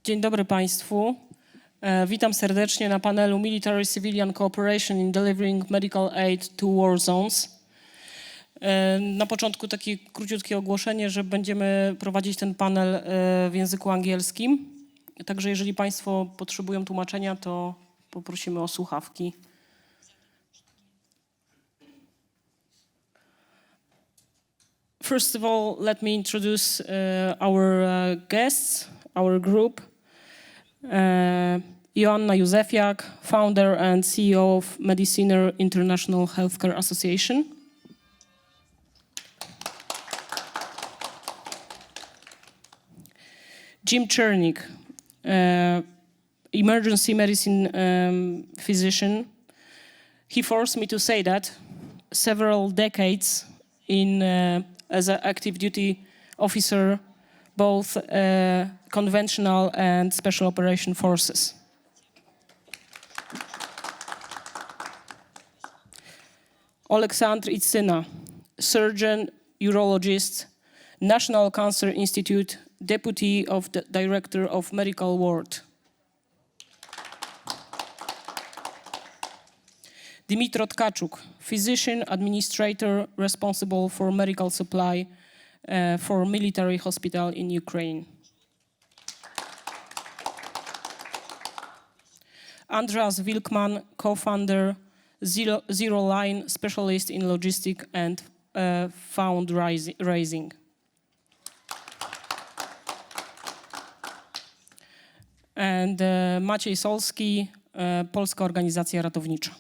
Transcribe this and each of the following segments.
Dzień dobry Państwu. Witam serdecznie na panelu Military Civilian Cooperation in Delivering Medical Aid to War Zones. Na początku takie króciutkie ogłoszenie, że będziemy prowadzić ten panel w języku angielskim. Także jeżeli Państwo potrzebują tłumaczenia, to poprosimy o słuchawki. First of all, let me introduce our guests, our group. Joanna Józefiak, founder and CEO of Mediciner International Healthcare Association. Czarnik, emergency medicine physician. He forced me to say that several decades as an active duty officer, both conventional and special operation forces. Oleksandr Ytsyna, surgeon, urologist, National Cancer Institute, deputy of the director of medical ward. Dmytro Tkachuk, physician, administrator, responsible for medical supply for military hospital in Ukraine. Andreas Wilkman, co-founder, Zero Line specialist in logistics and fundraising. And Maciel Solski, Polska Organizacja Ratownicza.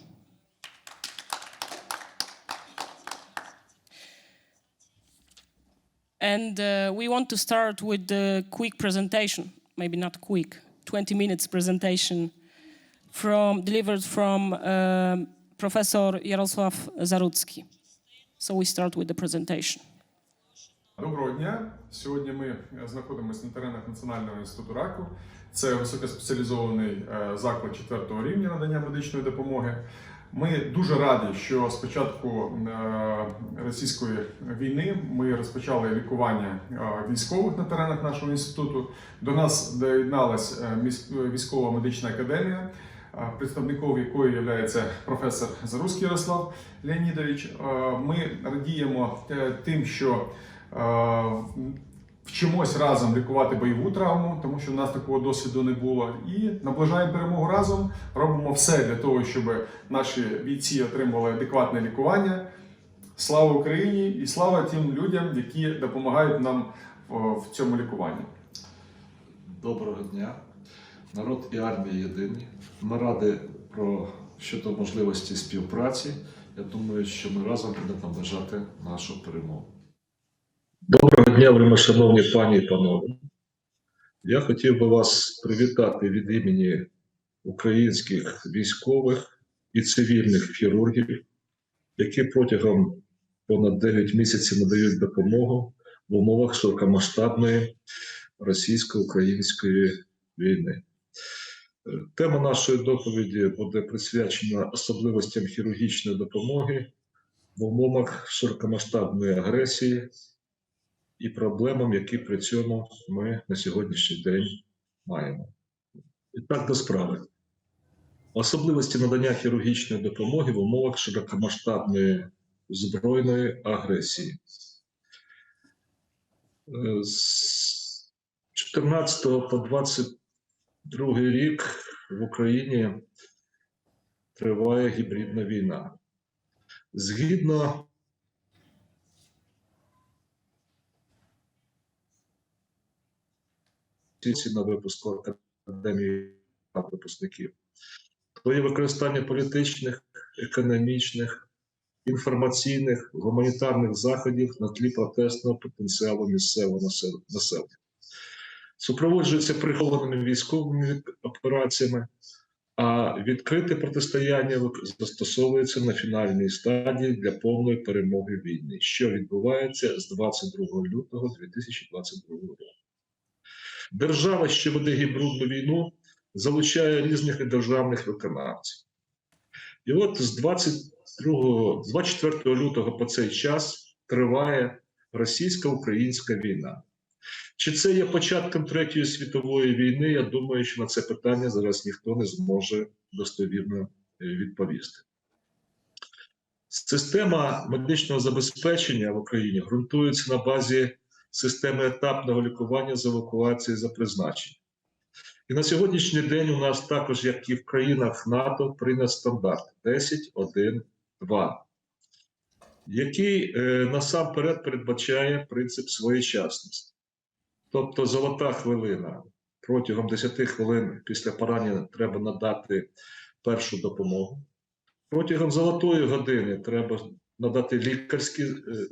And we want to start with the quick presentation, maybe not quick, 20 minutes presentation delivered from Professor Yaroslav Zarutsky. So we start with the presentation. Доброго дня. Сьогодні ми знаходимося на теренах Національного інституту раку. Це високоспеціалізований заклад 4-го рівня надання медичної допомоги. Ми дуже раді, що з початку російської війни ми розпочали лікування військових на теренах нашого інституту. До нас доєдналась військова медична академія, представником якої є професор Zarutsky Ярослав Leonidovych. Ми радіємо тим, що вчимось разом лікувати бойову травму, тому що в нас такого досвіду не було. І наближаємо перемогу разом, робимо все для того, щоб наші бійці отримували адекватне лікування. Слава Україні і слава тим людям, які допомагають нам в цьому лікуванні. Доброго дня. Народ і армія єдині. Ми раді щодо можливості співпраці. Я думаю, що ми разом будемо наближати нашу перемогу. Доброго дня, вельмишановні пані і панове. Я хотів би вас привітати від імені українських військових і цивільних хірургів, які протягом понад 9 місяців надають допомогу в умовах широкомасштабної російсько-української війни. Тема нашої доповіді буде присвячена особливостям хірургічної допомоги в умовах широкомасштабної агресії і проблемам, які при цьому ми на сьогоднішній день маємо. І так до справи. Особливості надання хірургічної допомоги в умовах широкомасштабної збройної агресії. З 14 по 22 рік в Україні триває гібридна війна. Згідно на випуску Академії випускників, то є використання політичних, економічних, інформаційних, гуманітарних заходів на тлі протестного потенціалу місцевого населення. Супроводжується прихованими військовими операціями, а відкрите протистояння застосовується на фінальній стадії для повної перемоги війни, що відбувається з 22 лютого 2022 року. Держава, що веде гібридну війну, залучає різних державних виконавців. І от з 24 лютого по цей час триває російсько-українська війна. Чи це є початком Третьої світової війни? Я думаю, що на це питання зараз ніхто не зможе достовірно відповісти. Система медичного забезпечення в Україні ґрунтується на базі системи етапного лікування з евакуації за призначенням. І на сьогоднішній день у нас також, як і в країнах НАТО, прийнят стандарт 10.1.2, який насамперед передбачає принцип своєчасності. Тобто золота хвилина. Протягом 10 хвилин після поранення треба надати першу допомогу. Протягом золотої години треба надати лікарські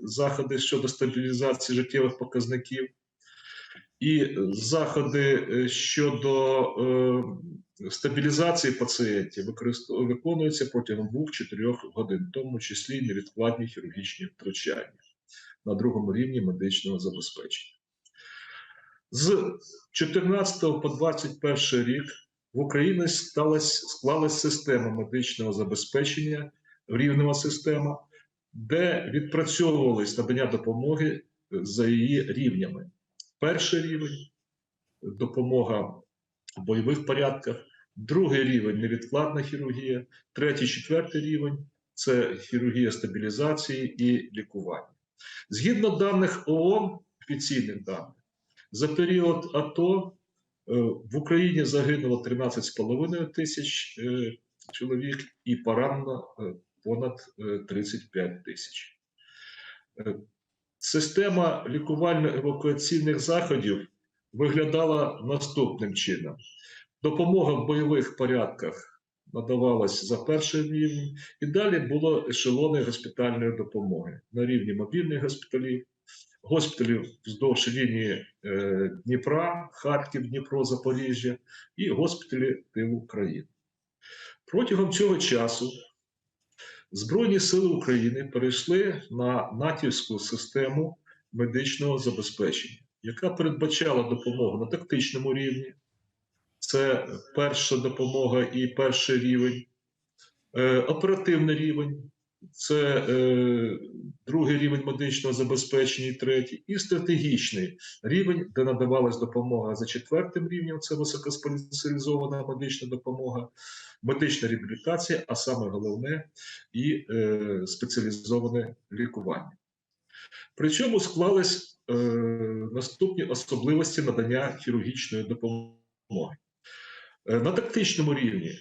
заходи щодо стабілізації життєвих показників. І заходи щодо стабілізації пацієнтів виконуються протягом 2-4 годин, в тому числі невідкладні хірургічні втручання на другому рівні медичного забезпечення. З 14 по 21 рік в Україні склалась система медичного забезпечення, рівнева система, де відпрацьовувались надання допомоги за її рівнями. Перший рівень – допомога в бойових порядках, другий рівень – невідкладна хірургія, третій, четвертий рівень – це хірургія стабілізації і лікування. Згідно даних ООН, офіційних даних, за період АТО в Україні загинуло 13,5 тисяч чоловік і поранено понад 35 тисяч. Система лікувально-евакуаційних заходів виглядала наступним чином. Допомога в бойових порядках надавалась за перший рівень, і далі було ешелони госпітальної допомоги на рівні мобільних госпіталів, госпіталів вздовж лінії Дніпра, Харків, Дніпро, Запоріжжя і госпіталі тилу країни. Протягом цього часу Збройні сили України перейшли на натівську систему медичного забезпечення, яка передбачала допомогу на тактичному рівні, це перша допомога і перший рівень, оперативний рівень, це другий рівень медичного забезпечення і третій, і стратегічний рівень, де надавалась допомога за четвертим рівнем, це високоспеціалізована медична допомога, медична реабілітація, а саме головне і спеціалізоване лікування. Причому склались наступні особливості надання хірургічної допомоги. На тактичному рівні,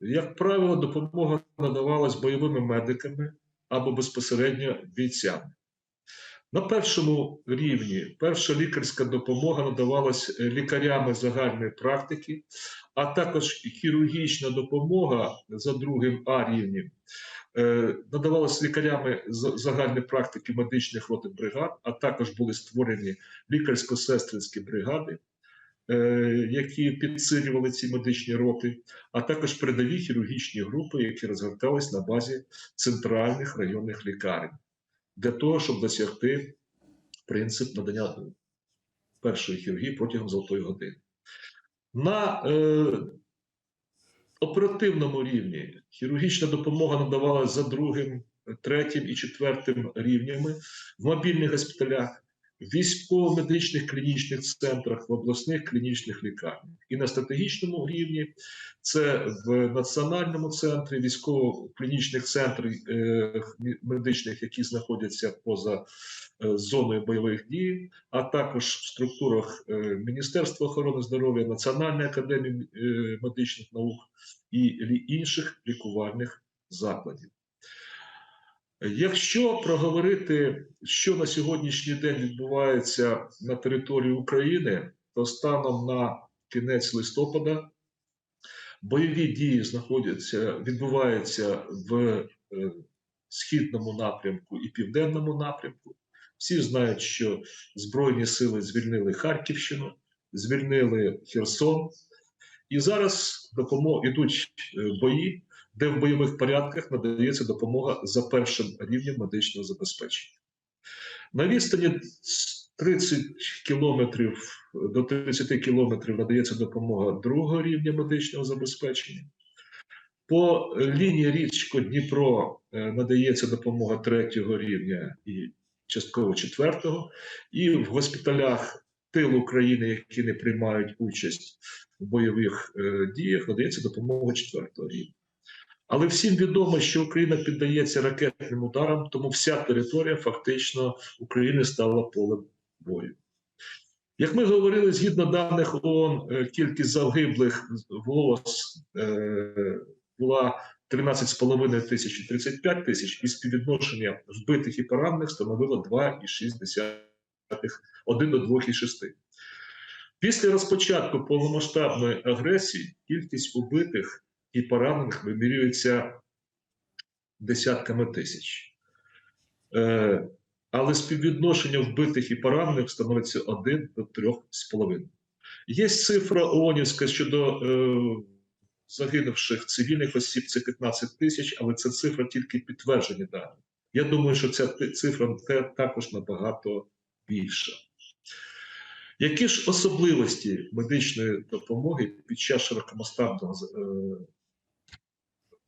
як правило, допомога надавалась бойовими медиками або безпосередньо бійцями. На першому рівні перша лікарська допомога надавалась лікарями загальної практики, а також хірургічна допомога за другим А-рівнем надавалась лікарями загальної практики медичних рот і бригад, а також були створені лікарсько-сестринські бригади, які підсилювали ці медичні роти, а також передові хірургічні групи, які розгортались на базі центральних районних лікарень, для того, щоб досягти принцип надання першої хірургії протягом золотої години. На оперативному рівні хірургічна допомога надавалась за другим, третім і четвертим рівнями в мобільних госпіталях, в військово-медичних клінічних центрах, в обласних клінічних лікарнях. І на стратегічному рівні це в національному центрі, військово-клінічних центрів медичних, які знаходяться поза зоною бойових дій, а також в структурах Міністерства охорони здоров'я, Національної академії медичних наук і інших лікувальних закладів. Якщо проговорити, що на сьогоднішній день відбувається на території України, то станом на кінець листопада бойові дії відбуваються в східному напрямку і південному напрямку. Всі знають, що Збройні сили звільнили Харківщину, звільнили Херсон. І зараз йдуть бої, де в бойових порядках надається допомога за першим рівнем медичного забезпечення. На відстані 30 кілометрів до 30 кілометрів надається допомога другого рівня медичного забезпечення. По лінії річко-Дніпро надається допомога третього рівня і частково четвертого. І в госпіталях тилу України, які не приймають участь в бойових діях, надається допомога 4-го рівня. Але всім відомо, що Україна піддається ракетним ударам, тому вся територія фактично України стала полем бою. Як ми говорили, згідно даних ООН, кількість загиблих в ООС була 13,5 тисяч і 35 тисяч, і співвідношення вбитих і поранених становило 2,6, 1 до 2,6. Після розпочатку повномасштабної агресії кількість убитих і поранених вимірюється десятками тисяч. Але співвідношення вбитих і поранених становиться 1 до 3,5. Є цифра ООНівська щодо загинувших цивільних осіб, це 15 тисяч, але це цифра тільки підтверджені дані. Я думаю, що ця цифра також набагато більша. Які ж особливості медичної допомоги під час широкомасштабної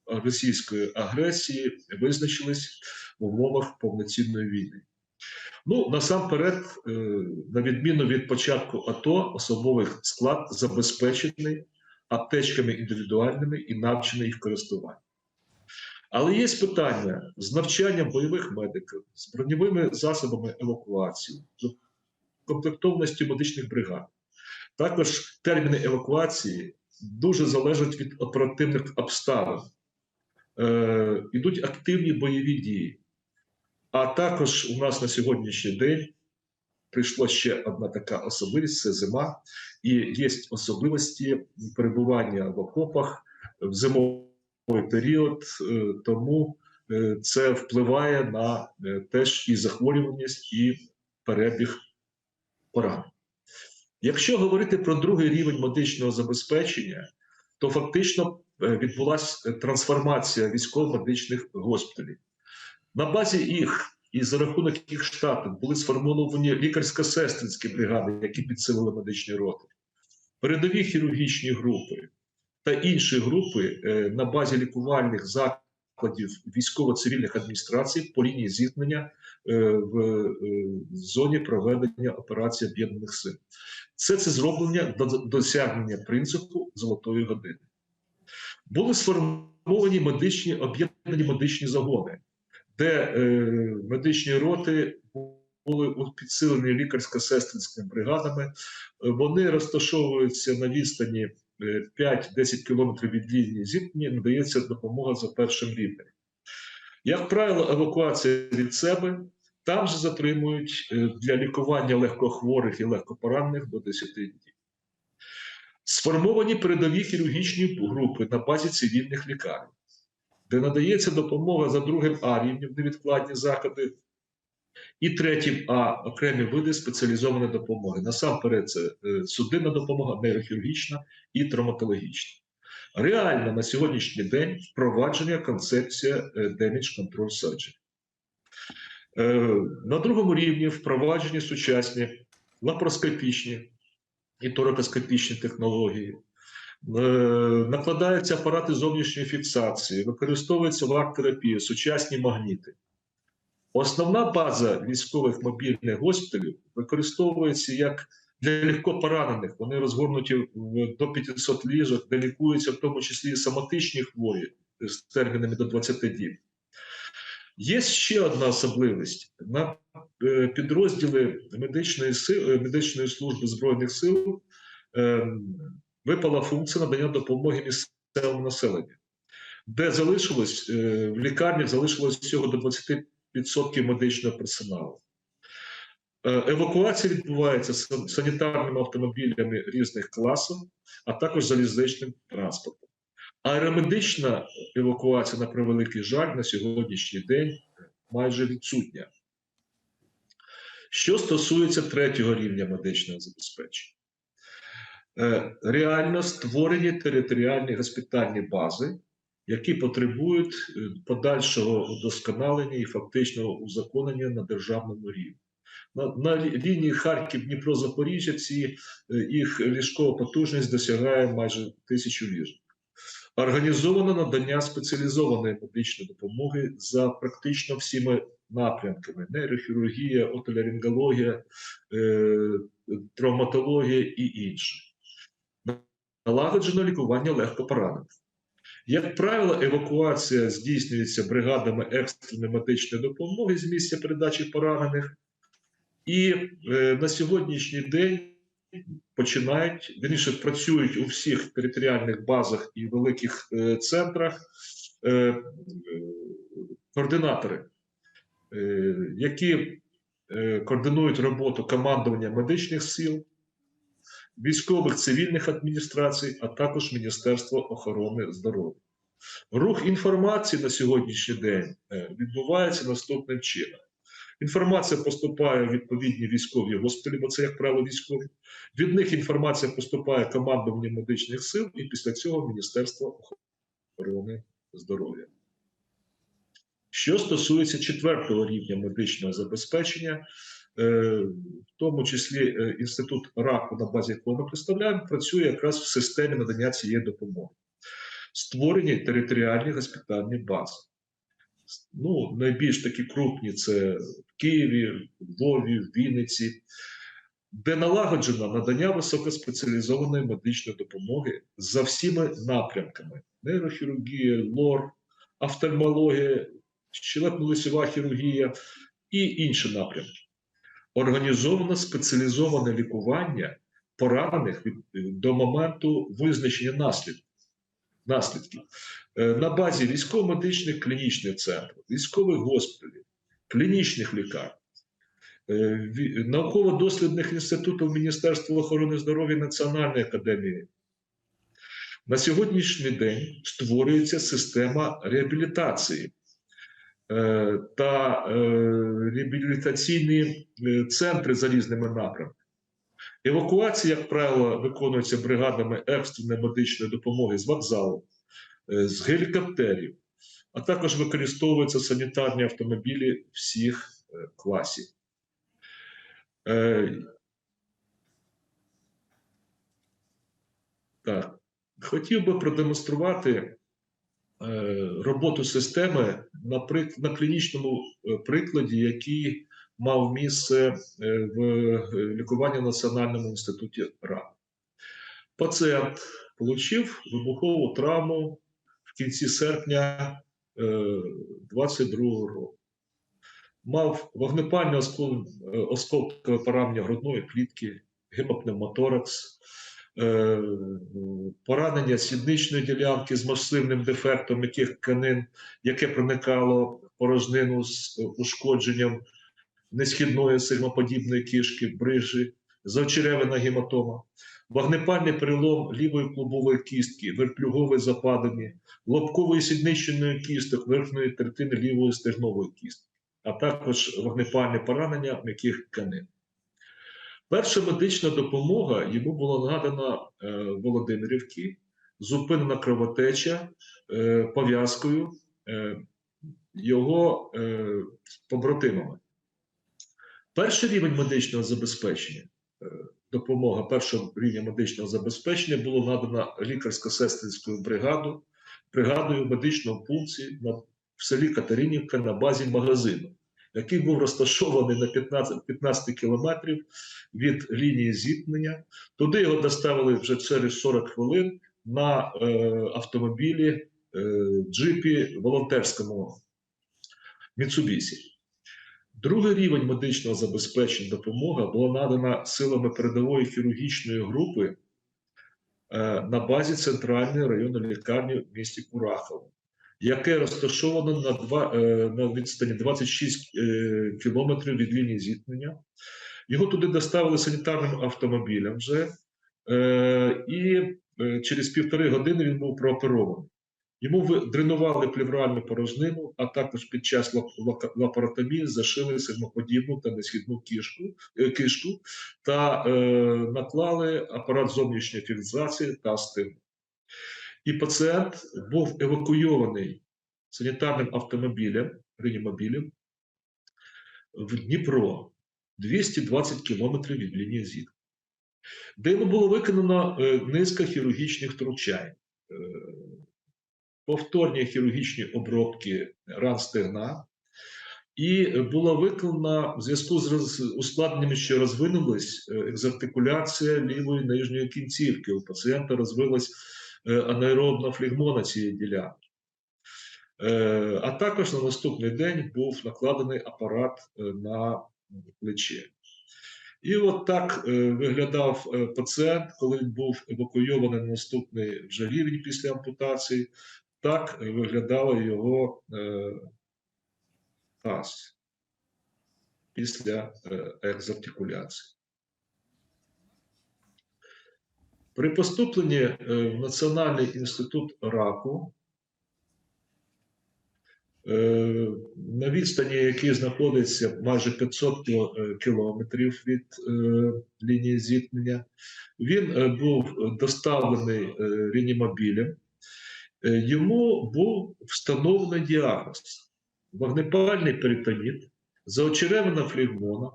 російської агресії визначились в умовах повноцінної війни? Ну, насамперед, на відміну від початку АТО, особовий склад забезпечений аптечками індивідуальними і навчений їх користуванню. Але є питання з навчанням бойових медиків, з броньовими засобами евакуації, з комплектованістю медичних бригад. Також терміни евакуації дуже залежать від оперативних обставин. Ідуть активні бойові дії. А також у нас на сьогоднішній день прийшла ще одна така особливість – це зима. І є особливості перебування в окопах в зимовий період, тому це впливає на теж і захворюваність, і перебіг поранень. Якщо говорити про другий рівень медичного забезпечення, то фактично відбулася трансформація військово-медичних госпіталів. На базі їх і за рахунок їх штатів були сформовані лікарсько-сестринські бригади, які підсилили медичні роти, передові хірургічні групи та інші групи на базі лікувальних закладів військово-цивільних адміністрацій по лінії зіткнення в зоні проведення операції Об'єднаних сил. Це зроблення до досягнення принципу золотої години. Були сформовані об'єднані медичні загони, де медичні роти були підсилені лікарсько-сестринськими бригадами. Вони розташовуються на відстані 5-10 км від лінії зіткнення, надається допомога за першим рівнем. Як правило, евакуація від себе, там же затримують для лікування легкохворих і легкопоранених до 10 днів. Сформовані передові хірургічні групи на базі цивільних лікарень, де надається допомога за другим А рівнем, невідкладні заходи, і третім А окремі види спеціалізованої допомоги. Насамперед це судинна допомога, нейрохірургічна і травматологічна. Реально на сьогоднішній день впровадження концепція Damage Control Surgery. На другому рівні впроваджені сучасні лапароскопічні і торакоскопічні технології. Накладаються апарати зовнішньої фіксації, використовується лак-терапія, сучасні магніти. Основна база військових мобільних госпіталів використовується як для легкопоранених. Вони розгорнуті до 500 ліжок, де лікуються в тому числі і соматичні хворі з термінами до 20 діб. Є ще одна особливість. На підрозділи медичної служби Збройних сил випала функція надання допомоги місцевому населенню, де залишилось, в лікарнях залишилось всього до 20% медичного персоналу. Евакуація відбувається санітарними автомобілями різних класів, а також залізничним транспортом. Аеромедична евакуація, на превеликий жаль, на сьогоднішній день майже відсутня. Що стосується третього рівня медичного забезпечення. Реально створені територіальні госпітальні бази, які потребують подальшого удосконалення і фактичного узаконення на державному рівні. На лінії Харків-Дніпро-Запоріжжя їх ліжкова потужність досягає майже 1000 ліжок. Організовано надання спеціалізованої медичної допомоги за практично всіма напрямками: нейрохірургія, отоларингологія, травматологія і інше. Налагоджено лікування легкопоранених. Як правило, евакуація здійснюється бригадами екстреної медичної допомоги з місця передачі поранених. І на сьогоднішній день працюють у всіх територіальних базах і великих центрах координатори, які координують роботу командування медичних сил, військових цивільних адміністрацій, а також Міністерства охорони здоров'я. Рух інформації на сьогоднішній день відбувається наступним чином. Інформація поступає в відповідні військові госпіталі, бо це, як правило, військові. Від них інформація поступає командуванню медичних сил і після цього Міністерства охорони здоров'я. Що стосується 4-го рівня медичного забезпечення, в тому числі Інститут раку, на базі якого ми представляємо, працює якраз в системі надання цієї допомоги. Створені територіальні госпітальні бази. Ну, найбільш такі крупні – це в Києві, в Львові, в Вінниці, де налагоджено надання високоспеціалізованої медичної допомоги за всіми напрямками. Нейрохірургія, лор, офтальмологія, щелепно-лицева хірургія і інші напрямки. Організовано спеціалізоване лікування поранених до моменту визначення наслідків. На базі військово-медичних клінічних центрів, військових госпіталів, клінічних лікарень, науково-дослідних інститутів Міністерства охорони здоров'я і Національної академії. На сьогоднішній день створюється система реабілітації та реабілітаційні центри за різними напрямками. Евакуація, як правило, виконується бригадами екстреної медичної допомоги з вокзалу, з гелікоптерів, а також використовуються санітарні автомобілі всіх класів. Так. Хотів би продемонструвати роботу системи на клінічному прикладі, який мав місце в лікуванні в Національному інституті раку. Пацієнт отримав вибухову травму в кінці серпня 2022 року. Мав вогнепальне осколкове поранення грудної клітки, гемопневмоторакс, поранення сідничної ділянки з масивним дефектом м'яких тканин, яке проникало в порожнину з ушкодженням несхідної сигмоподібної кишки, брижі, заочеревина гематома, вогнепальний перелом лівої клубової кістки, вертлюгової западини, лобкової сідничної кісток верхньої третини лівої стегнової кістки, а також вогнепальне поранення м'яких тканин. Перша медична допомога йому була надана в Володимирівці, зупинена кровотеча пов'язкою його побратимами. Перший рівень медичного забезпечення, допомога першого рівня медичного забезпечення було надано лікарсько-сестринською бригадою медичного пункції в селі Катеринівка на базі магазину, який був розташований на 15 кілометрів від лінії зіткнення. Туди його доставили вже через 40 хвилин на автомобілі, джипі волонтерському Mitsubishi. Другий рівень медичного забезпечення допомога була надана силами передової хірургічної групи на базі центральної районної лікарні в місті Курахово, яке розташовано на відстані 26 кілометрів від лінії зіткнення. Його туди доставили санітарним автомобілем вже, і через 1,5 години він був прооперований. Йому дренували плевральну порожнину, а також під час лапаротомії зашили сигмоподібну та несхідну кишку та наклали апарат зовнішньої фіксації та стиму. І пацієнт був евакуйований санітарним автомобілем, реанімобілем, в Дніпро, 220 кілометрів від лінії зіткнення, де йому було виконано низка хірургічних втручань, повторні хірургічні обробки ран стегна, і була виконана в зв'язку з ускладненнями, що розвинулись, екзартикуляція лівої нижньої кінцівки. У пацієнта розвилась анаеробна флегмона цієї ділянки. А також на наступний день був накладений апарат на плече. І от так виглядав пацієнт, коли він був евакуйований на наступний вже рівень після ампутації. Так виглядала його таз після екзартикуляції. При поступленні в Національний інститут раку, на відстані, який знаходиться майже 500 кілометрів від лінії зіткнення, він був доставлений реанімобілем. Йому був встановлений діагноз: вогнепальний перитоніт, заочеревина флегмона,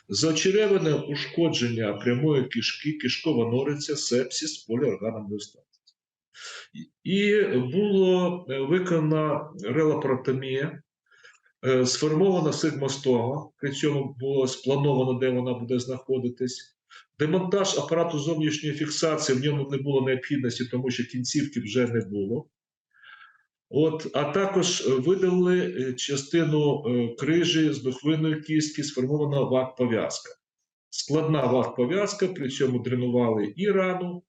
заочеревине ушкодження прямої кишки, кишкова нориця, сепсис, поліорганної статусу. І було виконана релапаротомія, сформована сигмостома, при цьому було сплановано, де вона буде знаходитись. Демонтаж апарату зовнішньої фіксації, в ньому не було необхідності, тому що кінцівки вже не було. А також видалили частину крижі з духовинної кістки, сформована вак-пов'язка. Складна вак-пов'язка, при цьому дренували і рану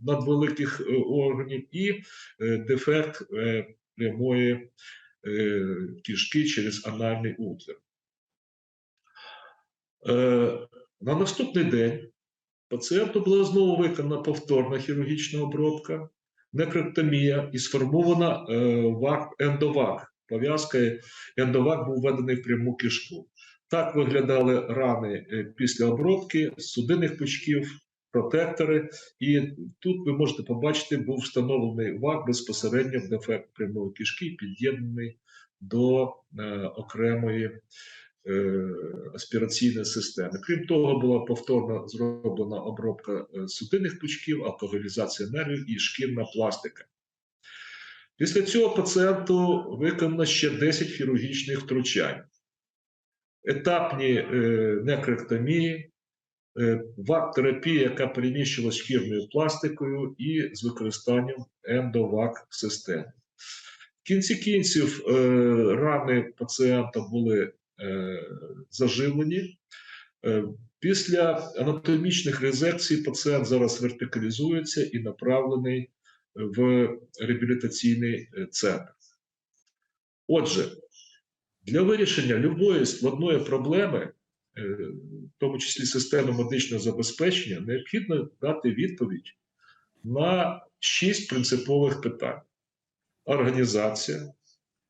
надвеликих органів, і дефект прямої кишки через анальний утвір. На наступний день пацієнту була знову виконана повторна хірургічна обробка, некректомія і сформована ендовак. Пов'язка ендовак був введений в пряму кишку. Так виглядали рани після обробки судинних пучків, протектори. І тут ви можете побачити, був встановлений вак безпосередньо в дефект прямої кишки, під'єднаний до окремої аспіраційної системи. Крім того, була повторно зроблена обробка судинних пучків, алкоголізація нервів і шкірна пластика. Після цього пацієнту виконано ще 10 хірургічних втручань. Етапні некректомії, вак-терапія, яка переміщувалася шкірною пластикою і з використанням ендовак-системи. В кінці кінців рани пацієнта були заживлені. Після анатомічних резекцій пацієнт зараз вертикалізується і направлений в реабілітаційний центр. Отже, для вирішення будь-якої складної проблеми, в тому числі системи медичного забезпечення, необхідно дати відповідь на 6 принципових питань: організація,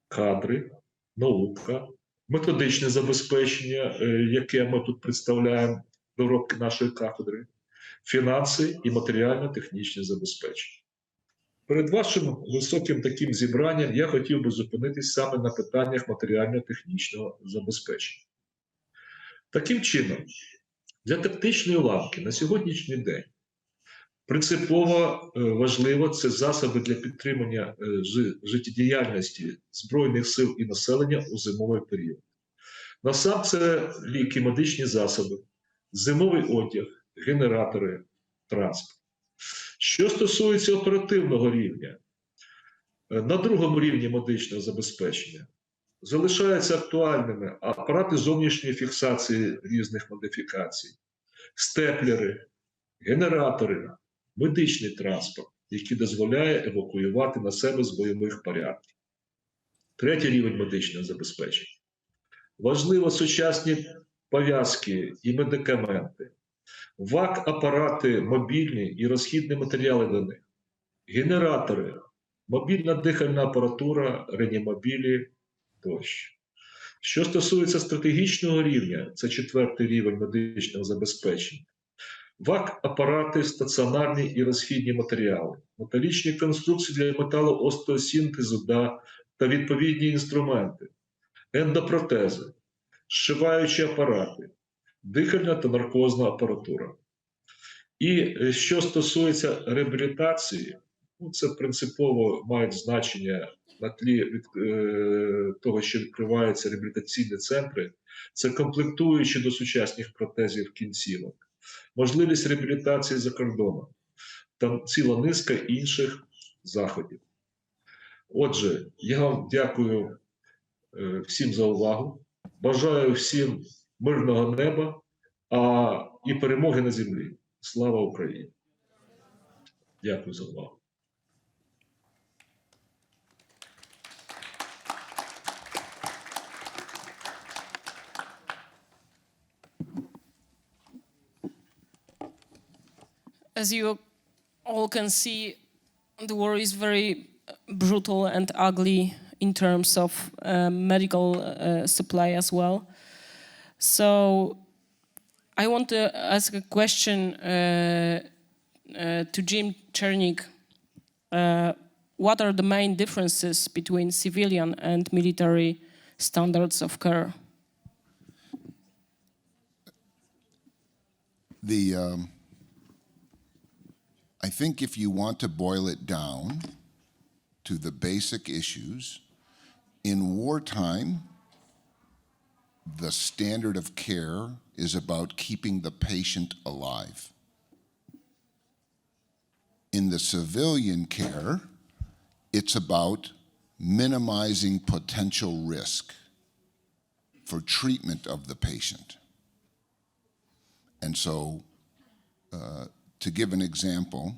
кадри, наука, методичне забезпечення, яке ми тут представляємо в доробки нашої кафедри, фінанси і матеріально-технічне забезпечення. Перед вашим високим таким зібранням я хотів би зупинитись саме на питаннях матеріально-технічного забезпечення. Таким чином, для тактичної ланки на сьогоднішній день принципово важливо це засоби для підтримання життєдіяльності Збройних сил і населення у зимовий період. Насам це ліки, медичні засоби, зимовий одяг, генератори, транспорт. Що стосується оперативного рівня, на другому рівні медичного забезпечення залишаються актуальними апарати зовнішньої фіксації різних модифікацій, степлери, генератори, медичний транспорт, який дозволяє евакуювати на себе з бойових порядків. Третій рівень медичного забезпечення. Важливо сучасні пов'язки і медикаменти, ВАК-апарати мобільні і розхідні матеріали до них, генератори, мобільна дихальна апаратура, реанімобілі тощо. Що стосується стратегічного рівня, це 4-й рівень медичного забезпечення, ВАК-апарати, стаціонарні і розхідні матеріали, металічні конструкції для металоостеосинтезу та відповідні інструменти, ендопротези, зшиваючі апарати, дихальна та наркозна апаратура. І що стосується реабілітації, Ну, це принципово має значення на тлі того, що відкриваються реабілітаційні центри. Це комплектуючі до сучасних протезів кінцівок, можливість реабілітації за кордоном, та ціла низка інших заходів. Отже, я вам дякую всім за увагу. Бажаю всім мирного неба і перемоги на землі. Слава Україні! Дякую за увагу. As you all can see, the war is very brutal and ugly in terms of medical supply as well. So I want to ask a question to Jim Czarnik. What are the main differences between civilian and military standards of care? I think if you want to boil it down to the basic issues, in wartime, the standard of care is about keeping the patient alive. In the civilian care, it's about minimizing potential risk for treatment of the patient. And so, to give an example,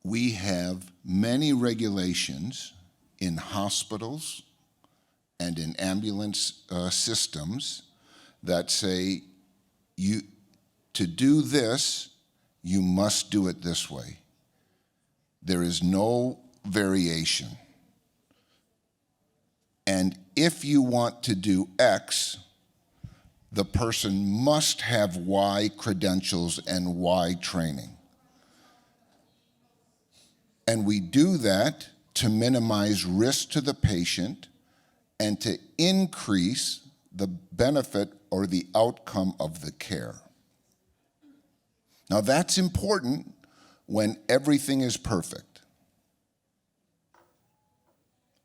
we have many regulations in hospitals and in ambulance systems that say, to do this, you must do it this way. There is no variation. And if you want to do X, the person must have Y credentials and Y training. And we do that to minimize risk to the patient and to increase the benefit or the outcome of the care. Now that's important when everything is perfect.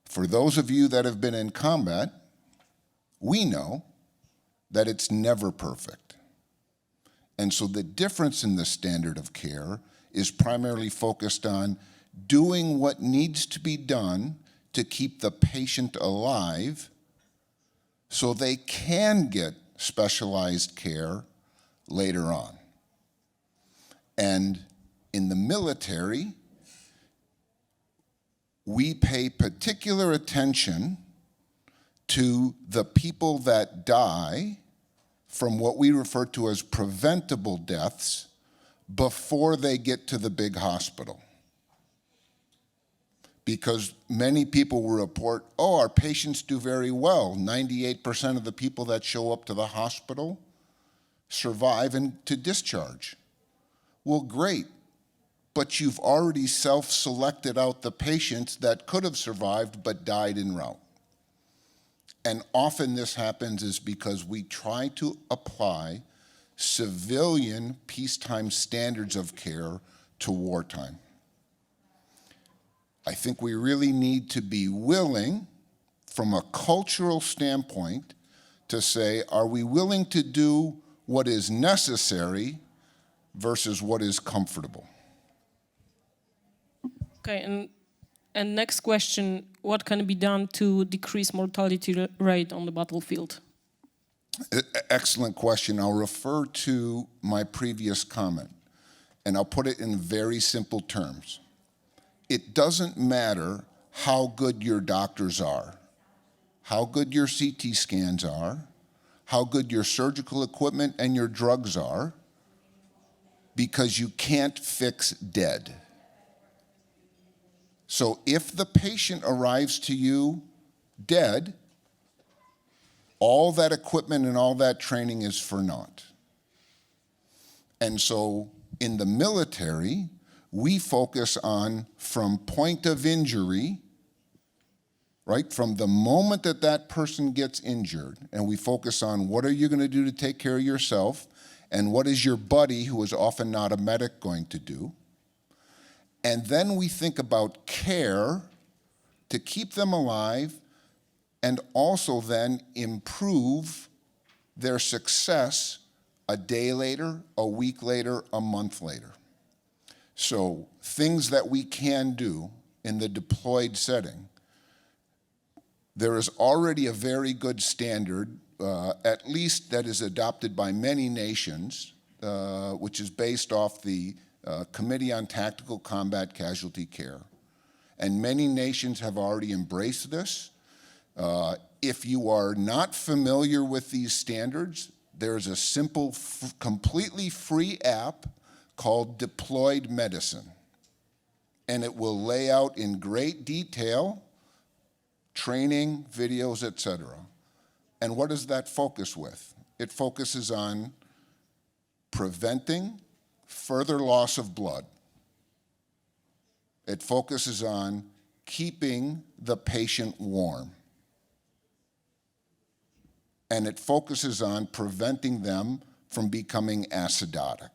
For those of you that have been in combat, we know that it's never perfect. And so the difference in the standard of care is primarily focused on doing what needs to be done to keep the patient alive so they can get specialized care later on. And in the military, we pay particular attention to the people that die from what we refer to as preventable deaths before they get to the big hospital. Because many people will report, oh, our patients do very well. 98% of the people that show up to the hospital survive and to discharge. Well, great, but you've already self-selected out the patients that could have survived but died en route. And often this happens is because we try to apply civilian peacetime standards of care to wartime. I think we really need to be willing, from a cultural standpoint, to say, are we willing to do what is necessary versus what is comfortable? Okay, and next question, what can be done to decrease mortality rate on the battlefield? Excellent question. I'll refer to my previous comment, and I'll put it in very simple terms. It doesn't matter how good your doctors are, how good your CT scans are, how good your surgical equipment and your drugs are, because you can't fix dead. So if the patient arrives to you dead, all that equipment and all that training is for naught. And so in the military, we focus on from point of injury, right, from the moment that that person gets injured, and we focus on what are you going to do to take care of yourself, and what is your buddy, who is often not a medic, going to do. And then we think about care to keep them alive and also then improve their success a day later, a week later, a month later. So things that we can do in the deployed setting. There is already a very good standard, at least that is adopted by many nations, which is based off the Committee on Tactical Combat Casualty Care. And many nations have already embraced this. If you are not familiar with these standards, there's a simple, completely free app called Deployed Medicine. And it will lay out in great detail training, videos, etc. And what does that focus with? It focuses on preventing further loss of blood. It focuses on keeping the patient warm. And it focuses on preventing them from becoming acidotic.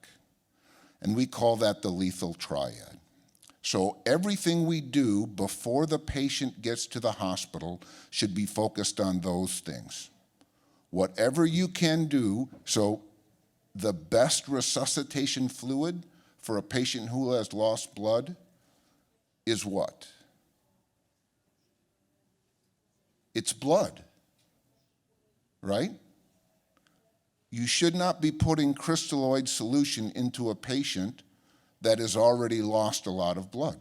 And we call that the lethal triad. So everything we do before the patient gets to the hospital should be focused on those things. Whatever you can do, so the best resuscitation fluid for a patient who has lost blood is what? It's blood, right? You should not be putting crystalloid solution into a patient that has already lost a lot of blood.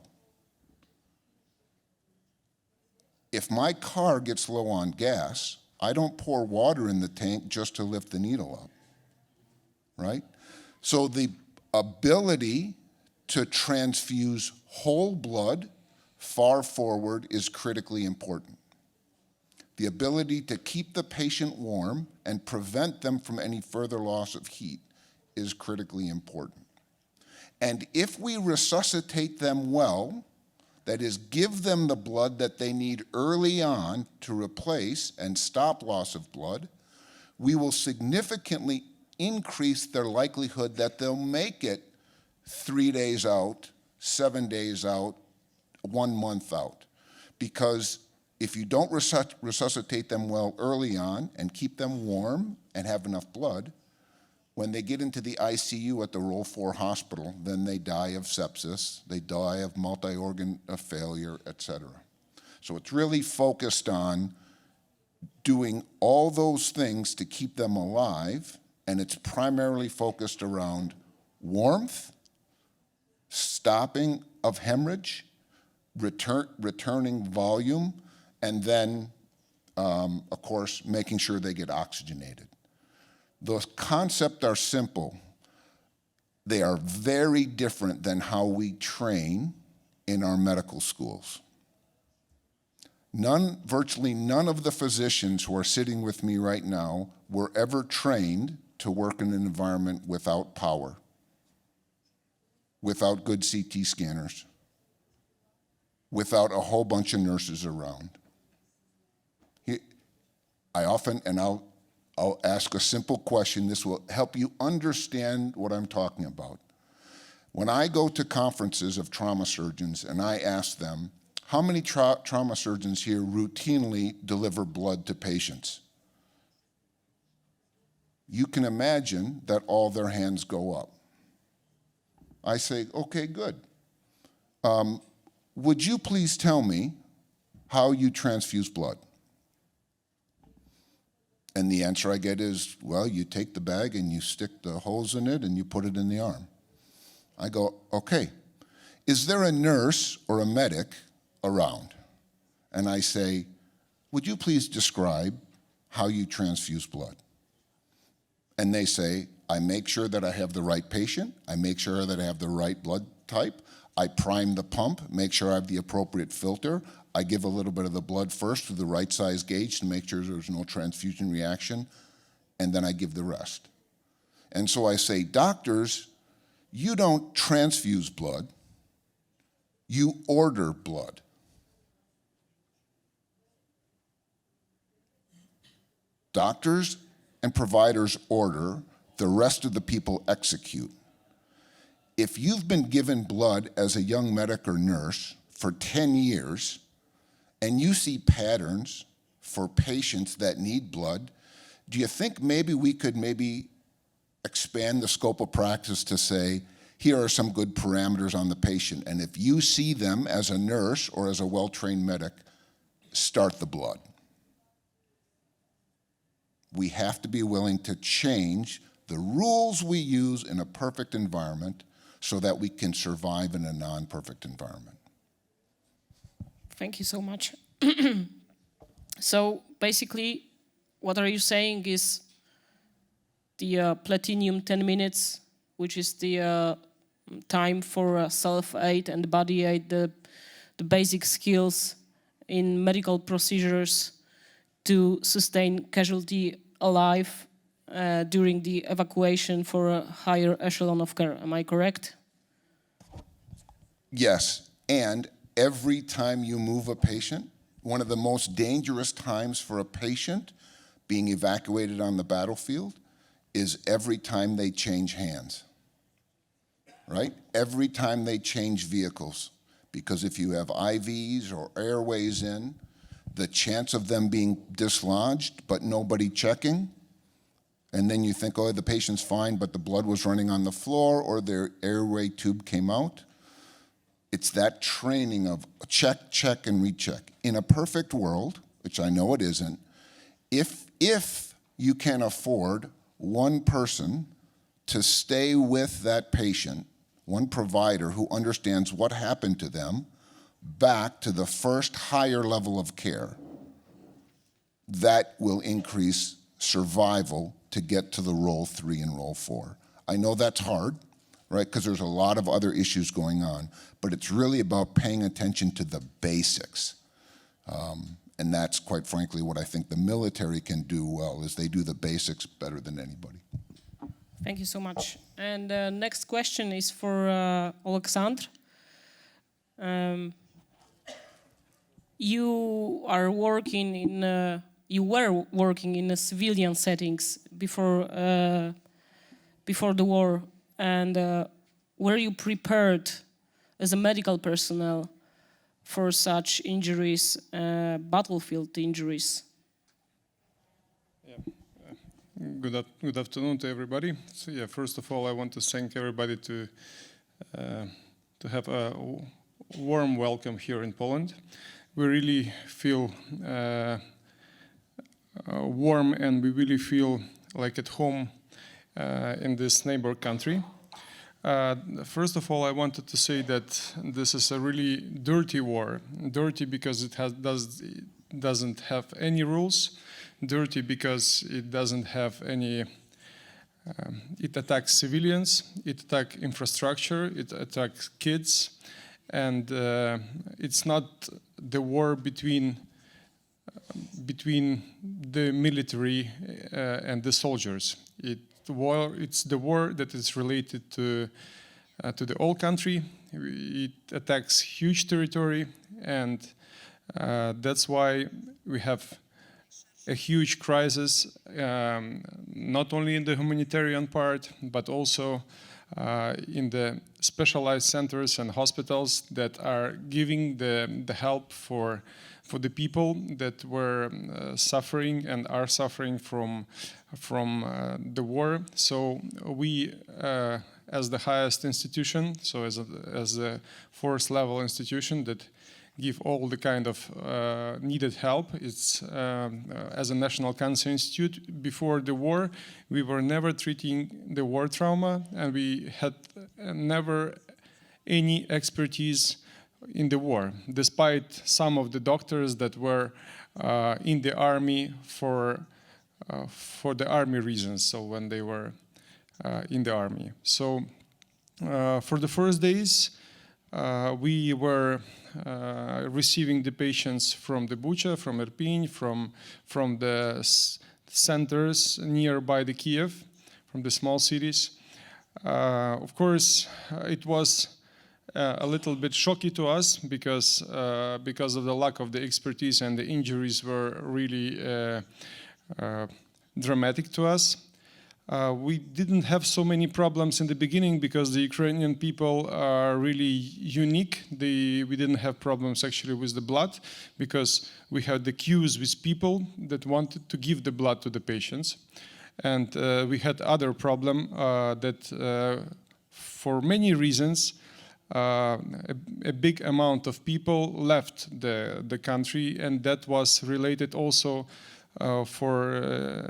If my car gets low on gas, I don't pour water in the tank just to lift the needle up, right? So the ability to transfuse whole blood far forward is critically important. The ability to keep the patient warm and prevent them from any further loss of heat is critically important. And if we resuscitate them well, that is, give them the blood that they need early on to replace and stop loss of blood, we will significantly increase their likelihood that they'll make it 3 days out, 7 days out, 1 month out. Because if you don't resuscitate them well early on and keep them warm and have enough blood, when they get into the ICU at the W4 hospital, then they die of sepsis, they die of multi-organ failure, etc. So it's really focused on doing all those things to keep them alive, and it's primarily focused around warmth, stopping of hemorrhage, returning volume, and then, of course, making sure they get oxygenated. Those concepts are simple. They are very different than how we train in our medical schools. Virtually none of the physicians who are sitting with me right now were ever trained to work in an environment without power, without good CT scanners, without a whole bunch of nurses around. I often, and I'll ask a simple question. This will help you understand what I'm talking about. When I go to conferences of trauma surgeons and I ask them, how many trauma surgeons here routinely deliver blood to patients? You can imagine that all their hands go up. I say, okay, good. Would you please tell me how you transfuse blood? And the answer I get is, well, you take the bag and you stick the hose in it and you put it in the arm. I go, okay, is there a nurse or a medic around? And I say, would you please describe how you transfuse blood? And they say, I make sure that I have the right patient, I make sure that I have the right blood type, I prime the pump, make sure I have the appropriate filter, I give a little bit of the blood first through the right size gauge to make sure there's no transfusion reaction, and then I give the rest. And so I say, doctors, you don't transfuse blood, you order blood. Doctors and providers order, the rest of the people execute. if you've been given blood as a young medic or nurse for 10 years, and you see patterns for patients that need blood, do you think maybe we could expand the scope of practice to say, here are some good parameters on the patient, and if you see them as a nurse or as a well-trained medic, start the blood. We have to be willing to change the rules we use in a perfect environment so that we can survive in a non-perfect environment. Thank you so much. So basically, what are you saying is the platinum 10 minutes, which is the time for self-aid and body aid, the basic skills in medical procedures to sustain casualty alive during the evacuation for a higher echelon of care. Am I correct? Yes, and every time you move a patient, one of the most dangerous times for a patient being evacuated on the battlefield is every time they change hands, right? Every time they change vehicles. Because if you have IVs or airways in, the chance of them being dislodged but nobody checking, and then you think, oh, the patient's fine, but the blood was running on the floor or their airway tube came out. It's that training of check, check, and recheck. In a perfect world, which I know it isn't, if you can afford one person to stay with that patient, one provider who understands what happened to them, back to the first higher level of care, that will increase survival to get to the role 3 and role 4. I know that's hard, right, because there's a lot of other issues going on, but it's really about paying attention to the basics. And that's, quite frankly, what I think the military can do well, is they do the basics better than anybody. Thank you so much. And the next question is for Oleksandr. You were working in civilian settings before the war, and were you prepared as a medical personnel for such injuries, battlefield injuries? Good afternoon to everybody. So yeah, first of all, I want to thank everybody to have a warm welcome here in Poland. We really feel warm, and we really feel like at home in this neighbor country. First of all, I wanted to say that this is a really dirty war. Dirty because it doesn't have any rules. Dirty because it doesn't have any. It attacks civilians. It attacks infrastructure. It attacks kids, and it's not the war between the military and the soldiers. It's the war that is related to the whole country. It attacks huge territory, and that's why we have a huge crisis, not only in the humanitarian part, but also in the specialized centers and hospitals that are giving the help for the people that were suffering and are suffering from the war. So we, as the highest institution, so as a fourth level institution that give all the kind of needed help. It's as a National Cancer Institute, before the war, we were never treating the war trauma, and we had never any expertise in the war, despite some of the doctors that were in the army for the army reasons, so when they were in the army. So for the first days, we were receiving the patients from the Bucha, from Irpin, from the centers nearby the Kiev, from the small cities. Of course, it was a little bit shocking to us because of the lack of the expertise, and the injuries were really dramatic to us. We didn't have so many problems in the beginning because the Ukrainian people are really unique. We didn't have problems actually with the blood because we had the queues with people that wanted to give the blood to the patients. And we had other problem that for many reasons a big amount of people left the country, and that was related also for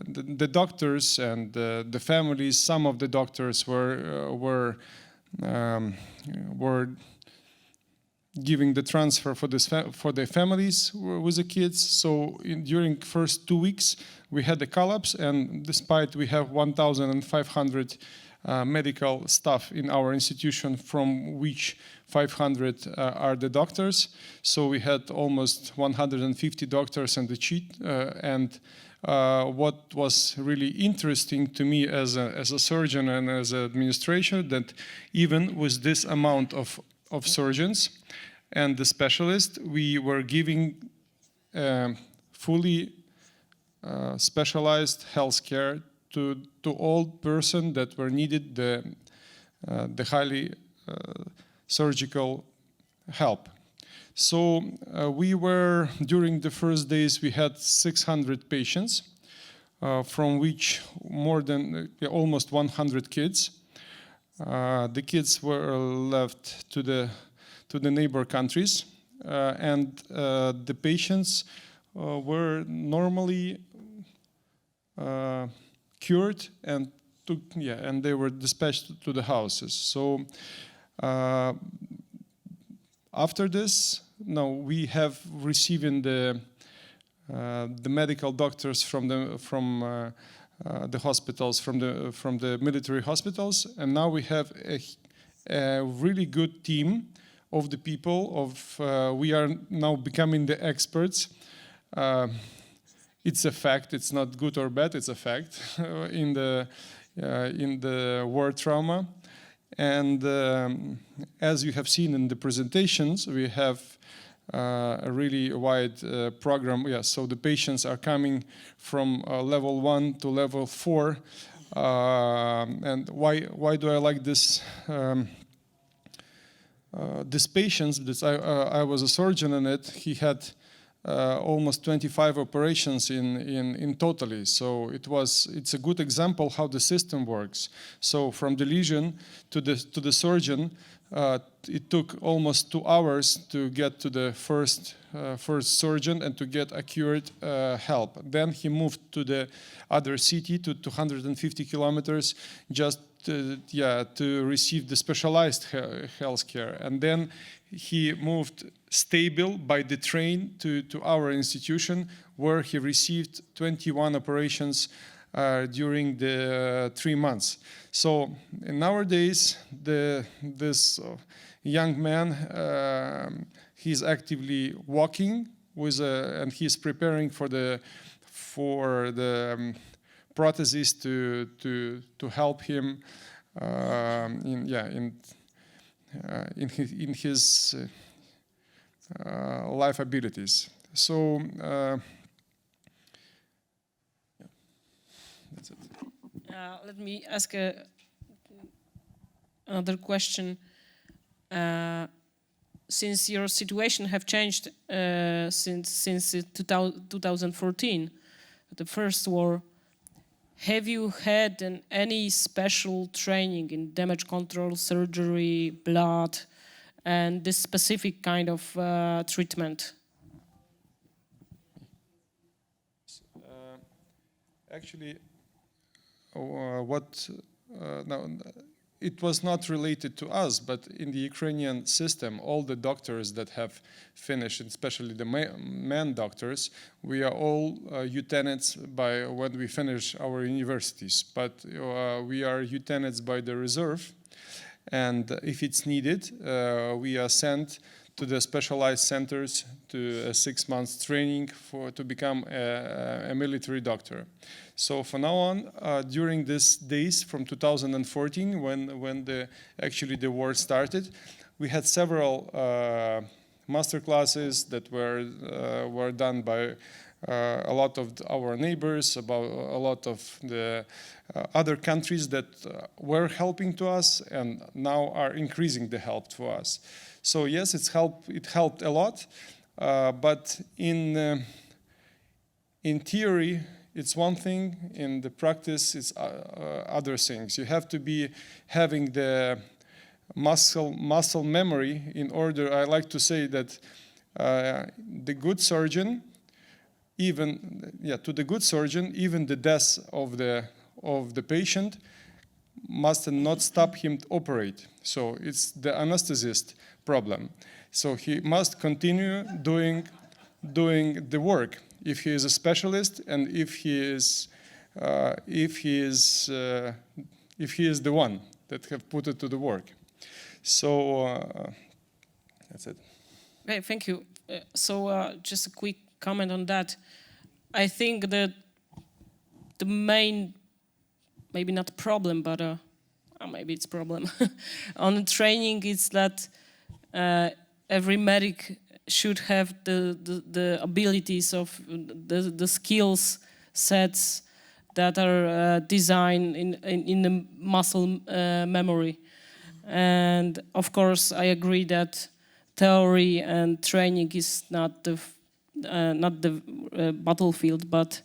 the doctors and the families. Some of the doctors were giving the transfer for their families with the kids. So during first 2 weeks we had a collapse, and despite we have 1,500 medical staff in our institution, from which 500 are the doctors. So we had almost 150 doctors and the what was really interesting to me as a surgeon and as an administrator, that even with this amount of surgeons and the specialists, we were giving fully specialized healthcare to all persons that were needed the highly surgical help. So we were, during the first days, we had 600 patients, from which more than almost 100 kids. The kids were left to the neighbor countries, and the patients were normally cured and they were dispatched to the houses. So after this, now we have receiving the medical doctors from the hospitals, from the military hospitals, and now we have a really good team of the people. We are now becoming the experts. It's a fact. It's not good or bad. It's a fact in the war trauma. And as you have seen in the presentations, we have a really wide program. Yeah, so the patients are coming from level 1 to level 4. And why do I like this? This patient, I was a surgeon in it. He had almost 25 operations in totally. So it's a good example how the system works. So from the lesion to the surgeon, it took almost 2 hours to get to the first surgeon and to get accurate help. Then he moved to the other city, to 250 kilometers, just to receive the specialized healthcare. And then he moved stable by the train to our institution, where he received 21 operations during the 3 months. So nowadays, this young man, he's actively walking and he's preparing for the prosthesis to help him in his life abilities. So that's it. Let me ask another question. Since your situation have changed since 2014, the first war, have you had any special training in damage control, surgery, blood, and this specific kind of treatment? Actually, it was not related to us, but in the Ukrainian system, all the doctors that have finished, especially the men doctors, we are all lieutenants by when we finish our universities. But we are lieutenants by the reserve, and if it's needed, we are sent to the specialized centers to a 6 months training to become a military doctor. So from now on, during these days from 2014, when the war started, we had several master classes that were done by a lot of our neighbors, about a lot of the other countries that were helping to us and now are increasing the help to us. So yes, it helped a lot, but in theory, it's one thing. In the practice, it's other things. You have to be having the muscle memory in order. I like to say that the good surgeon, to the good surgeon, even the death of the patient must not stop him to operate. So it's the anesthetist problem. So he must continue doing the work if he is a specialist and if he is the one that have put it to the work. So that's it. Okay, thank you. So just a quick comment on that. I think that the main, maybe not problem, but maybe it's problem on training is that every medic should have the abilities of the skills sets that are designed in the muscle memory. And of course, I agree that theory and training is not the battlefield, but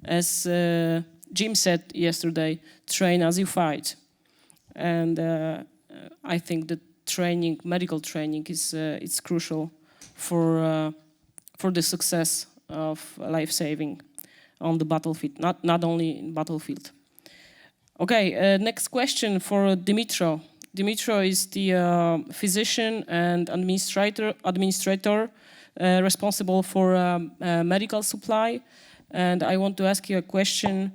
as Jim said yesterday, train as you fight. And I think that training, medical training, is it's crucial for the success of life saving on the battlefield, not only in battlefield. Okay, next question for Dimitro. Dimitro is the physician and administrator responsible for medical supply. And I want to ask you a question.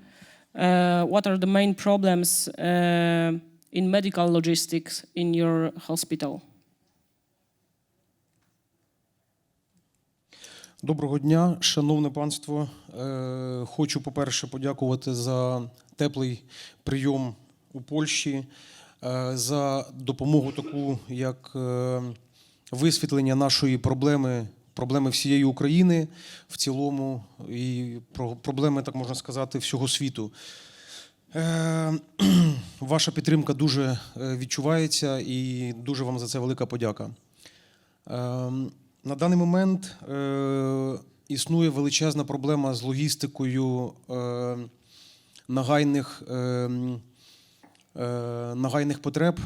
What are the main problems in medical logistics in your hospital? Доброго дня, шановне панство. Хочу, по-перше, подякувати за теплий прийом у Польщі, за допомогу таку, як висвітлення нашої проблеми всієї України в цілому і проблеми, так можна сказати, всього світу. Ваша підтримка дуже відчувається і дуже вам за це велика подяка. На даний момент існує величезна проблема з логістикою нагайних потреб.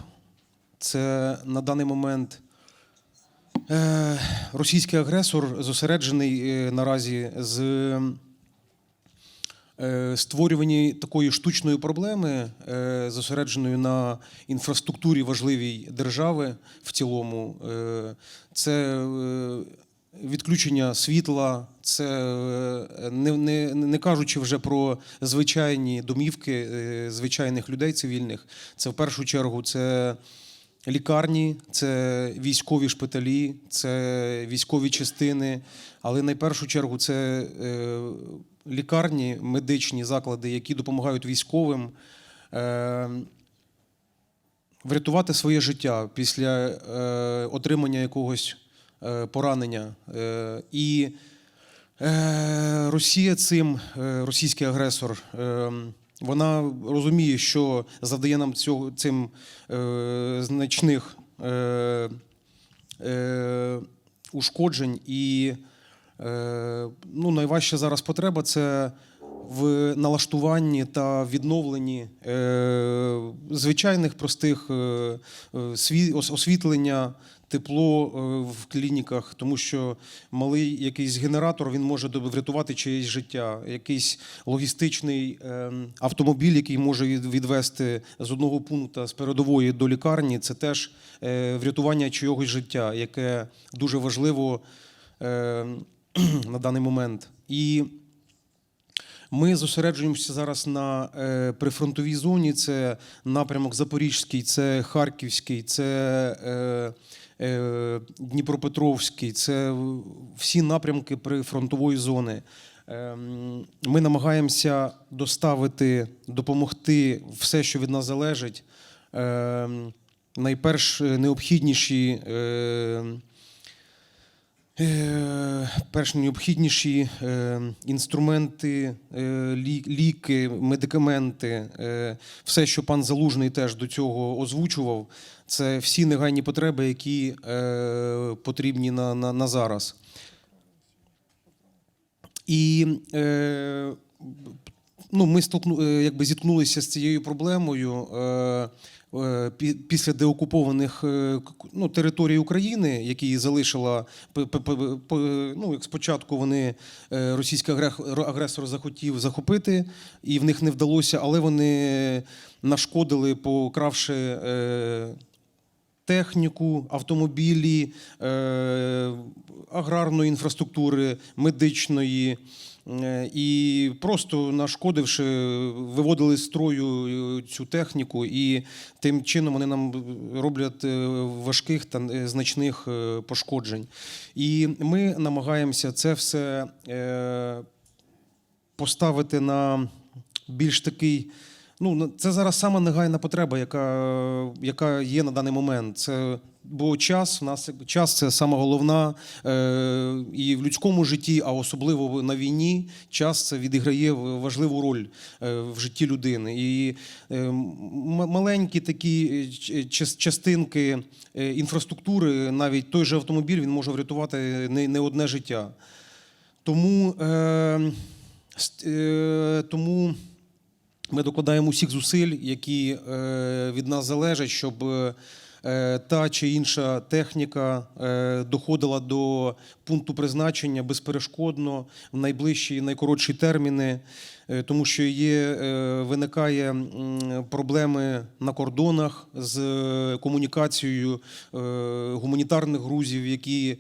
Це на даний момент російський агресор зосереджений наразі з створюванні такої штучної проблеми, зосередженої на інфраструктурі важливій держави в цілому. Це відключення світла, це не кажучи вже про звичайні домівки звичайних людей цивільних. Це в першу чергу це лікарні, це військові шпиталі, це військові частини, але найпершу чергу це лікарні, медичні заклади, які допомагають військовим врятувати своє життя після отримання якогось поранення. І Росія російський агресор, вона розуміє, що завдає нам цим значних ушкоджень. І найважча зараз потреба – це в налаштуванні та відновленні звичайних простих освітлення, тепло в клініках, тому що малий якийсь генератор, він може врятувати чиєсь життя. Якийсь логістичний автомобіль, який може відвести з одного пункту з передової до лікарні, це теж врятування чийогось життя, яке дуже важливо на даний момент. І ми зосереджуємося зараз на прифронтовій зоні, це напрямок Запорізький, це Харківський, це Дніпропетровський, це всі напрямки прифронтової зони. Ми намагаємося допомогти все, що від нас залежить, найперш необхідніші перш необхідніші інструменти, ліки, медикаменти, все, що пан Залужний теж до цього озвучував, це всі негайні потреби, які потрібні на зараз. І ми зіткнулися з цією проблемою після деокупованих територій України, які залишила, як спочатку вони, російський агресор захотів захопити, і в них не вдалося, але вони нашкодили, покравши техніку, автомобілі, аграрної інфраструктури, медичної, і просто нашкодивши, виводили з строю цю техніку, і тим чином вони нам роблять важких та значних пошкоджень. І ми намагаємося це все поставити на більш такий, це зараз сама негайна потреба, яка є на даний момент. Бо час це саме головна і в людському житті, а особливо на війні, час це відіграє важливу роль в житті людини. І маленькі такі частинки інфраструктури, навіть той же автомобіль, він може врятувати не одне життя. Тому ми докладаємо усіх зусиль, які від нас залежать, щоб та чи інша техніка доходила до пункту призначення безперешкодно в найближчі, найкоротші терміни, тому що виникає проблеми на кордонах з комунікацією гуманітарних грузів, які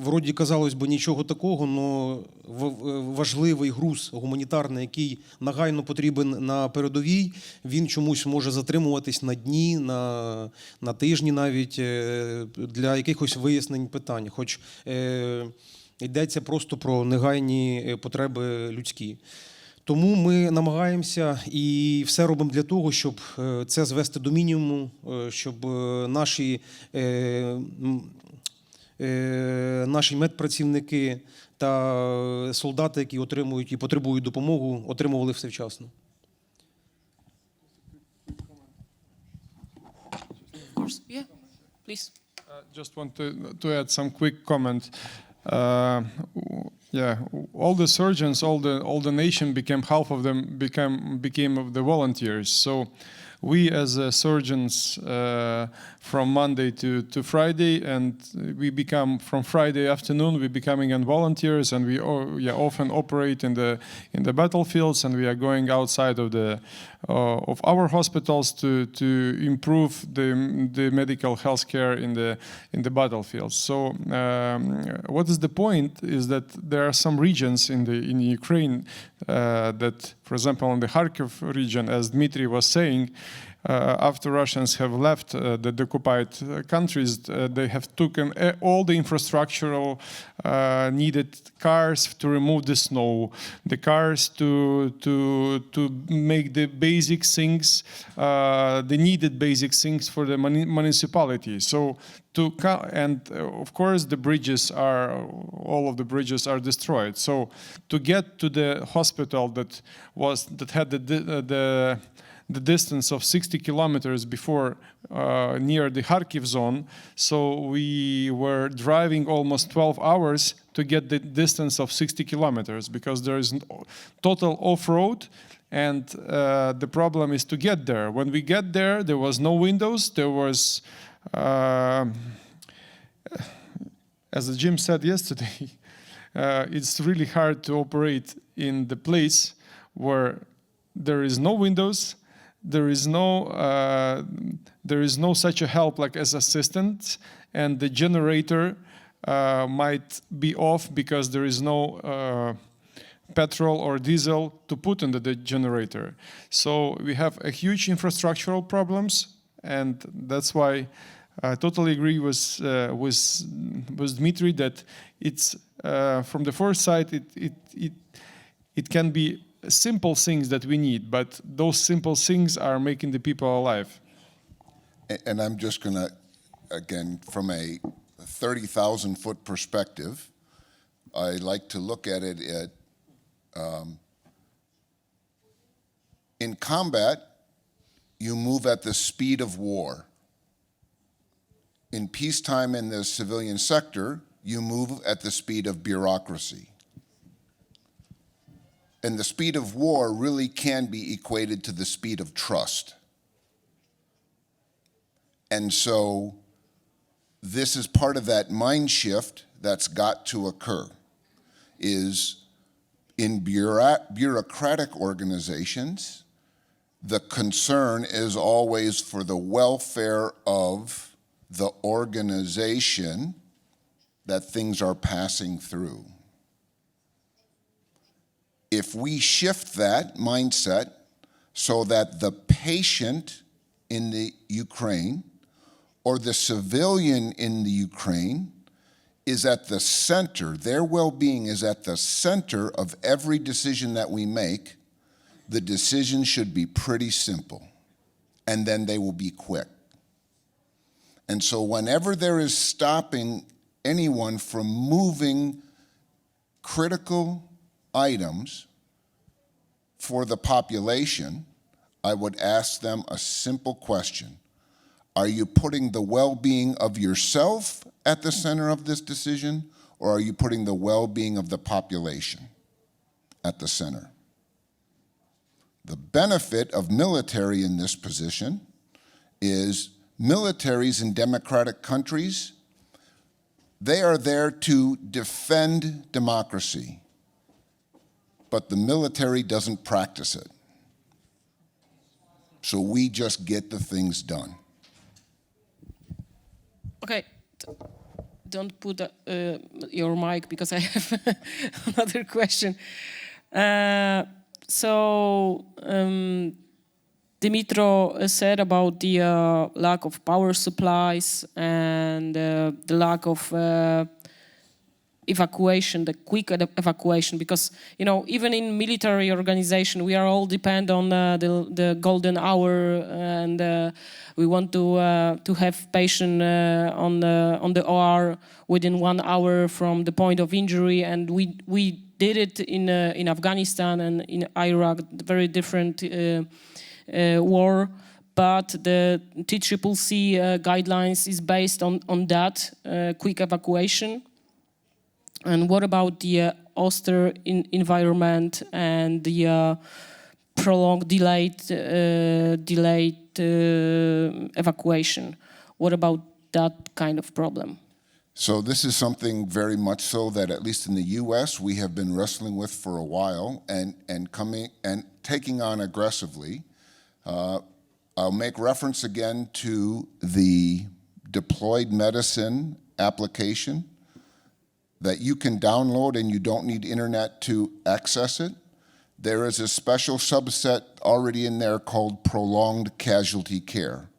вроді, казалось би, нічого такого, але важливий груз гуманітарний, який нагайно потрібен на передовій, він чомусь може затримуватись на дні, на тижні навіть для якихось вияснень питань, хоч йдеться просто про негайні потреби людські. Тому ми намагаємося і все робимо для того, щоб це звести до мінімуму, щоб наші медпрацівники та солдати, які отримують і потребують допомогу, отримували все вчасно. Of course, yeah, please. Just want to add some quick comment. All the surgeons, all the nation became, half of them became of the volunteers. So we as surgeons from Monday to Friday, and we become from Friday afternoon we becoming volunteers, and we often operate in the battlefields, and we are going outside of our hospitals to improve the medical health care in the battlefields. So what is the point is that there are some regions in Ukraine that, for example, in the Kharkiv region, as Dmitry was saying, after Russians have left the occupied countries, they have taken all the infrastructural needed cars to remove the snow, the cars to make the basic things, the needed basic things for the municipality. So and of course all of the bridges are destroyed. So to get to the hospital that had the distance of 60 kilometers before near the Kharkiv zone, so we were driving almost 12 hours to get the distance of 60 kilometers because there is total off-road, and the problem is to get there. When we get there, there was no windows, there was, as Jim said yesterday, it's really hard to operate in the place where there is no windows, there is no such a help like as assistance, and the generator might be off because there is no petrol or diesel to put into the generator. So we have a huge infrastructural problems, and that's why I totally agree with Dmitry that it's from the first sight it can be simple things that we need, but those simple things are making the people alive. And I'm just going to, again, from a 30,000-foot perspective. I like to look at it in combat, you move at the speed of war. In peacetime in the civilian sector, you move at the speed of bureaucracy. And the speed of war really can be equated to the speed of trust. And so this is part of that mind shift that's got to occur, is in bureaucratic organizations, the concern is always for the welfare of the organization that things are passing through. If we shift that mindset so that the patient in the Ukraine or the civilian in the Ukraine is at the center, their well-being is at the center of every decision that we make, the decision should be pretty simple, and then they will be quick. And so whenever there is stopping anyone from moving critical items for the population, I would ask them a simple question. Are you putting the well-being of yourself at the center of this decision, or are you putting the well-being of the population at the center? The benefit of military in this position is militaries in democratic countries, they are there to defend democracy, but the military doesn't practice it. So we just get the things done. Okay, don't put your mic because I have another question. Dimitro said about the lack of power supplies and the lack of evacuation, the quick evacuation, because even in military organization we are all depend on the golden hour, and we want to have patient on the OR within 1 hour from the point of injury, and we did it in Afghanistan and in Iraq, very different war, but the TCCC guidelines is based on that quick evacuation. And what about the austere environment and the prolonged delayed evacuation? What about that kind of problem? So this is something very much so that at least in the US we have been wrestling with for a while and taking on aggressively. I'll make reference again to the deployed medicine application that you can download and you don't need internet to access it. There is a special subset already in there called prolonged casualty care,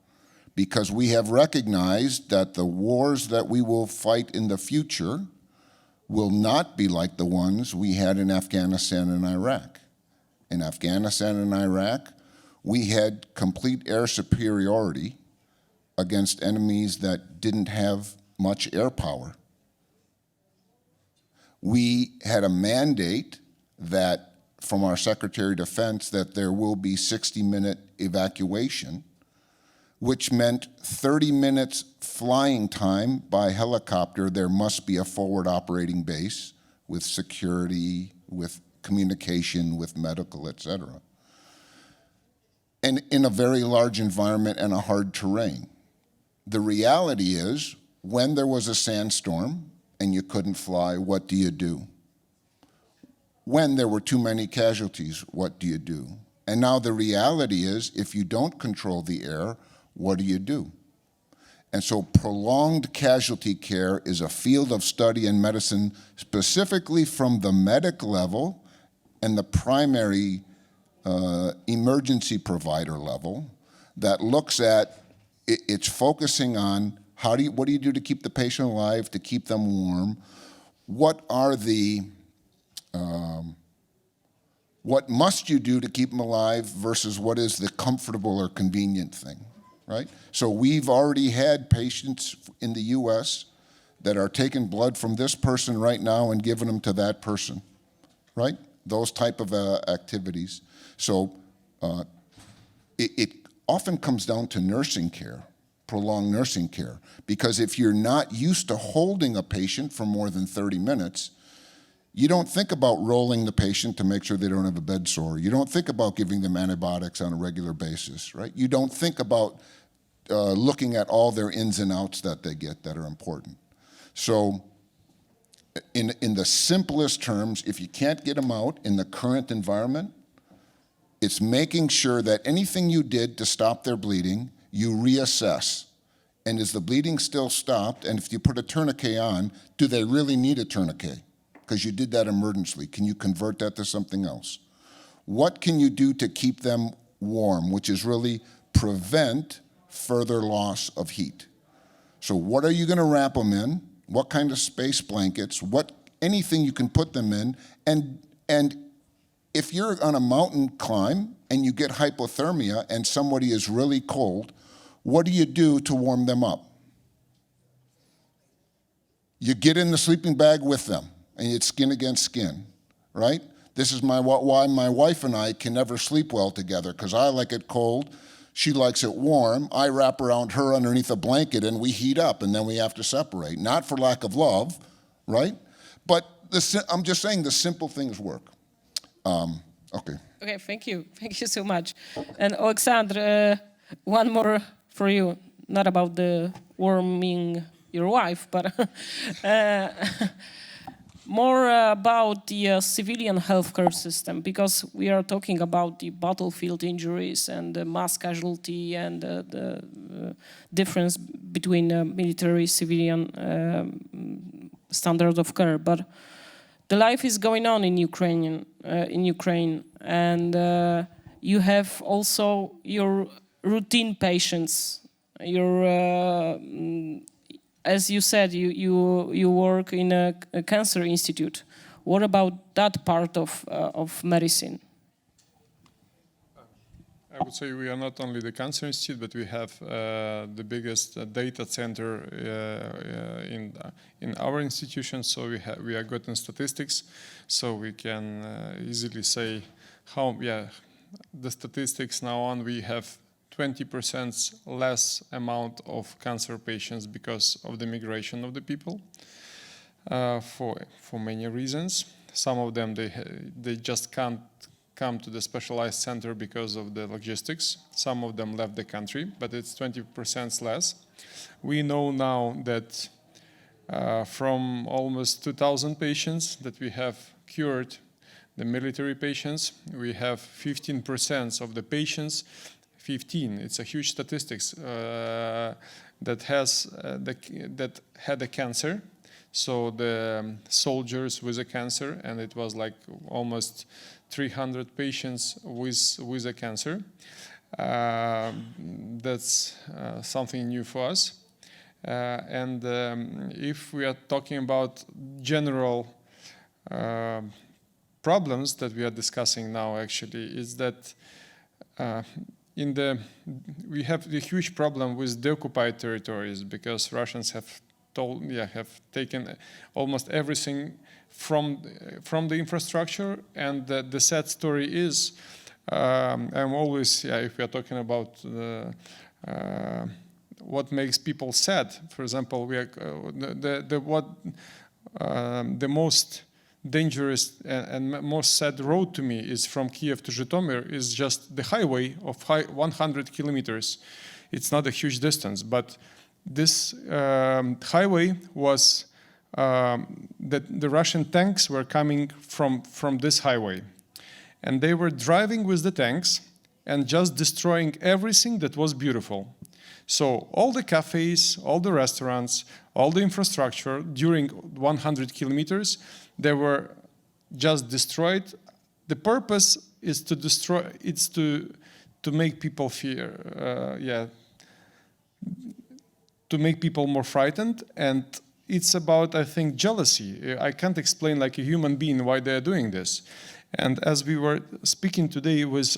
because we have recognized that the wars that we will fight in the future will not be like the ones we had in Afghanistan and Iraq. In Afghanistan and Iraq, we had complete air superiority against enemies that didn't have much air power. We had a mandate that from our Secretary of Defense that there will be 60-minute evacuation, which meant 30 minutes flying time by helicopter. There must be a forward operating base with security, with communication, with medical, et cetera. And in a very large environment and a hard terrain. The reality is, when there was a sandstorm and you couldn't fly, what do you do? When there were too many casualties, what do you do? And now the reality is, if you don't control the air, what do you do? And so prolonged casualty care is a field of study in medicine, specifically from the medic level and the primary emergency provider level, that looks at, it's focusing on what do you do to keep the patient alive, to keep them warm? What are the, what must you do to keep them alive versus what is the comfortable or convenient thing, right? So we've already had patients in the US that are taking blood from this person right now and giving them to that person, right? Those type of activities. So it often comes down to nursing care, prolonged nursing care, because if you're not used to holding a patient for more than 30 minutes, you don't think about rolling the patient to make sure they don't have a bed sore. You don't think about giving them antibiotics on a regular basis, right? You don't think about looking at all their ins and outs that they get that are important. So in the simplest terms, if you can't get them out in the current environment, it's making sure that anything you did to stop their bleeding, you reassess. And is the bleeding still stopped? And if you put a tourniquet on, do they really need a tourniquet? Because you did that emergently. Can you convert that to something else? What can you do to keep them warm, which is really prevent further loss of heat? So what are you going to wrap them in? What kind of space blankets? Anything you can put them in? And if you're on a mountain climb and you get hypothermia and somebody is really cold, what do you do to warm them up? You get in the sleeping bag with them, and it's skin against skin, right? This is why my wife and I can never sleep well together, because I like it cold, she likes it warm, I wrap around her underneath a blanket and we heat up, and then we have to separate. Not for lack of love, right? But I'm just saying the simple things work. Okay. Okay, thank you. Thank you so much. And Oleksandr, one more for you, not about the warming your wife, but more about the civilian healthcare system, because we are talking about the battlefield injuries and the mass casualty and the difference between military civilian standard of care. But the life is going on in Ukraine, and you have also your routine patients. Your as you said, you work in a cancer institute. What about that part of medicine? I would say we are not only the cancer institute, but we have the biggest data center in our institution. So we are good in statistics, so we can easily say how the statistics now on we have 20% less amount of cancer patients because of the migration of the people for many reasons. Some of them they just can't come to the specialized center because of the logistics. Some of them left the country, but it's 20% less. We know now that from almost 2,000 patients that we have cured, the military patients, we have 15% of the patients. 15. It's a huge statistics that had a cancer. So the soldiers with a cancer, and it was like almost 300 patients with a cancer. That's something new for us. And if we are talking about general problems that we are discussing now, actually, is that we have the huge problem with the occupied territories, because Russians have taken almost everything from the infrastructure. And the sad story is, I'm always, if we are talking about what makes people sad, for example, we are the most dangerous and most sad road to me is from Kiev to Zhytomyr is just the highway of 100 kilometers. It's not a huge distance, but this highway was that the Russian tanks were coming from this highway, and they were driving with the tanks and just destroying everything that was beautiful. So all the cafes, all the restaurants, all the infrastructure during 100 kilometers, they were just destroyed. The purpose is to destroy. It's to make people fear. To make people more frightened, and it's about, I think, jealousy. I can't explain like a human being why they are doing this. And as we were speaking today with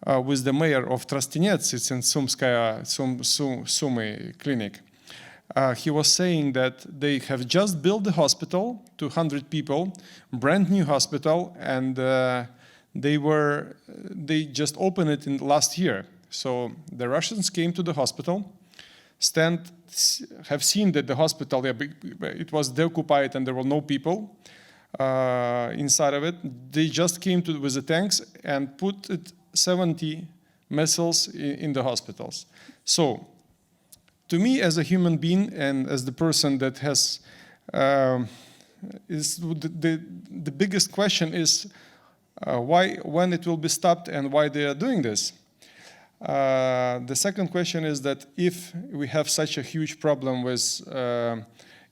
with the mayor of Trastinets, it's in Sumy clinic. he was saying that they have just built the hospital, 200 people, brand new hospital, and they just opened it in last year. So the Russians came to the hospital, have seen that the hospital, it was deoccupied and there were no people inside of it. They just came with the tanks and put 70 missiles in the hospitals. So, to me, as a human being and as the person that has, the biggest question is why, when it will be stopped and why they are doing this. The second question is that if we have such a huge problem with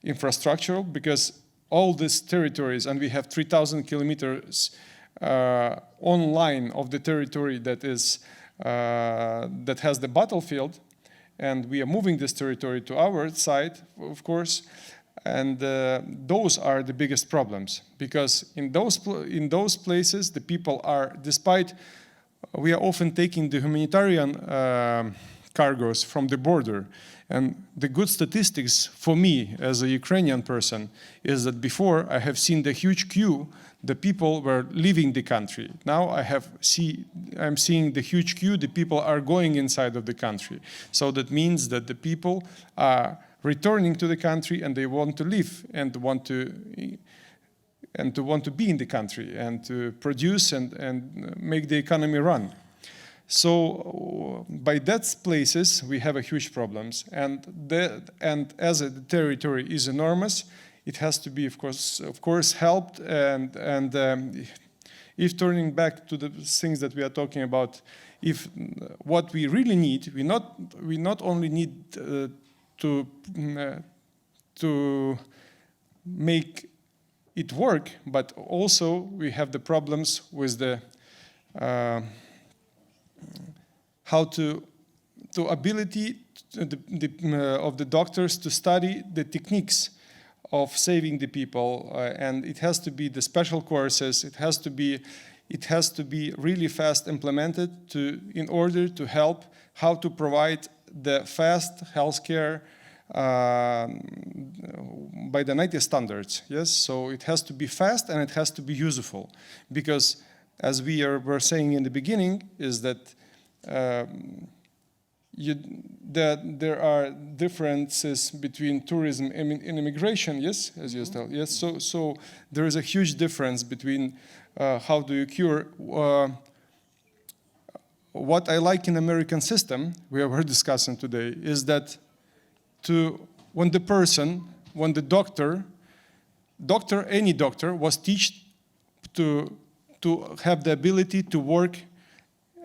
infrastructure, because all these territories, and we have 3,000 kilometers online of the territory that is that has the battlefield, and we are moving this territory to our side, of course, and those are the biggest problems, because in those places the people are, despite we are often taking the humanitarian cargoes from the border, and the good statistics for me as a Ukrainian person is that before I have seen the huge queue, the people were leaving the country. Now I'm seeing the huge queue, the people are going inside of the country. So that means that the people are returning to the country and they want to live and want to be in the country and to produce and make the economy run. So by that places we have a huge problems, and as the territory is enormous, it has to be of course helped, and if turning back to the things that we are talking about, if what we really need, we not only need to make it work, but also we have the problems with the ability of the doctors to study the techniques of saving the people, and it has to be the special courses. It has to be really fast implemented in order to help how to provide the fast healthcare by the native standards. Yes, so it has to be fast and it has to be useful, because as we were saying in the beginning, is that there are differences between tourism and immigration. Yes, as you tell. Yes, so there is a huge difference between how do you cure. What I like in American system, we were discussing today, is that when the doctor, any doctor was taught to have the ability to work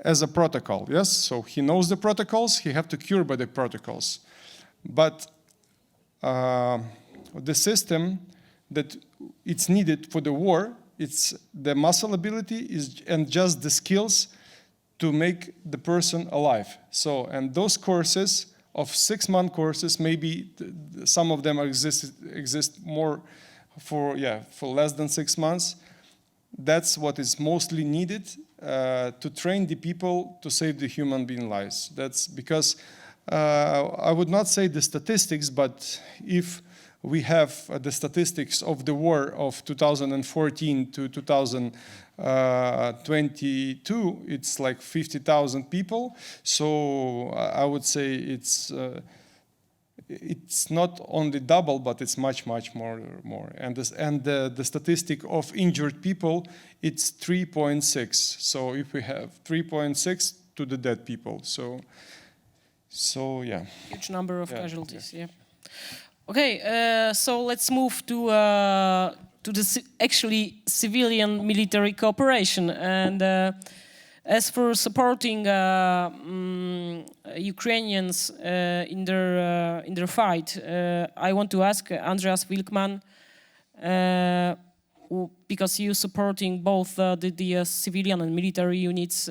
as a protocol. Yes, so he knows the protocols, he have to cure by the protocols. But the system that it's needed for the war, it's the muscle ability and just the skills to make the person alive. So, and those courses of 6-month courses, maybe some of them exist more for less than 6 months. That's what is mostly needed to train the people to save the human being lives. That's because I would not say the statistics, but if we have the statistics of the war of 2014 to 2022, it's like 50,000 people. So I would say it's not only double, but it's much more. And the statistic of injured people, it's 3.6. So if we have 3.6 to the dead people, so yeah. Huge number of casualties. Yeah. Okay, so let's move to the actually civilian-military cooperation. And as for supporting Ukrainians in their fight, I want to ask Andreas Wilkman, because you're supporting both the civilian and military units.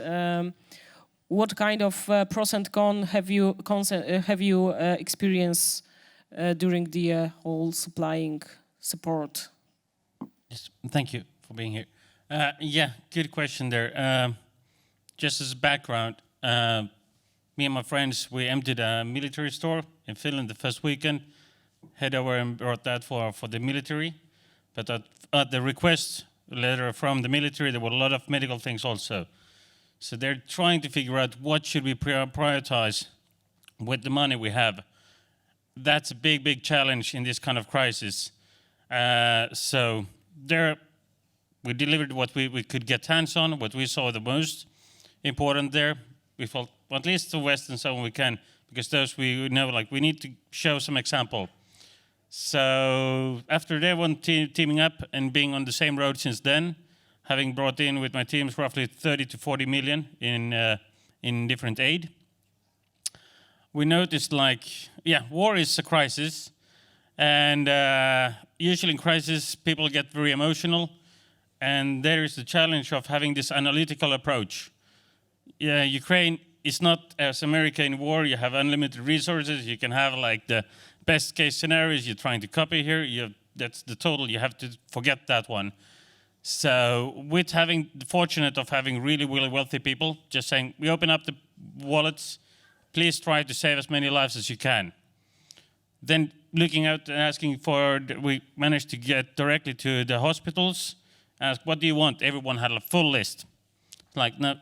What kind of pros and cons have you experienced during the whole supplying support? Yes, thank you for being here. Yeah, good question there. Just as background, me and my friends, we emptied a military store in Finland the first weekend. head over and brought that for the military. But at the request letter from the military, there were a lot of medical things also. So they're trying to figure out what should we prioritize with the money we have. That's a big, big challenge in this kind of crisis. So there, we delivered what we could get hands on, what we saw the most important there. We felt, at least the West and so on we can, because those we know, like, we need to show some example. So after everyone teaming up and being on the same road since then, having brought in with my teams roughly 30 to 40 million in different aid, we noticed, like, yeah, war is a crisis, and usually in crisis people get very emotional, and there is the challenge of having this analytical approach. Yeah, Ukraine is not as America in war. You have unlimited resources. You can have like the best case scenarios. You're trying to copy here. That's the total. You have to forget that one. So with having the fortunate of having really, really wealthy people, just saying, we open up the wallets, please try to save as many lives as you can. Then looking out and asking for, we managed to get directly to the hospitals, ask, what do you want? Everyone had a full list. Like, no,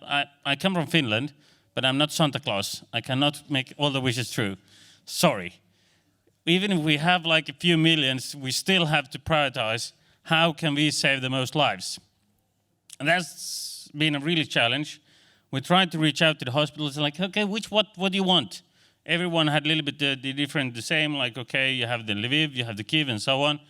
I come from Finland, but I'm not Santa Claus. I cannot make all the wishes true. Sorry. Even if we have like a few millions, we still have to prioritize how can we save the most lives. And that's been a really challenge. We tried to reach out to the hospitals, like, okay, what do you want? Everyone had a little bit the same, like, okay, you have the Lviv, you have the Kyiv, and so on.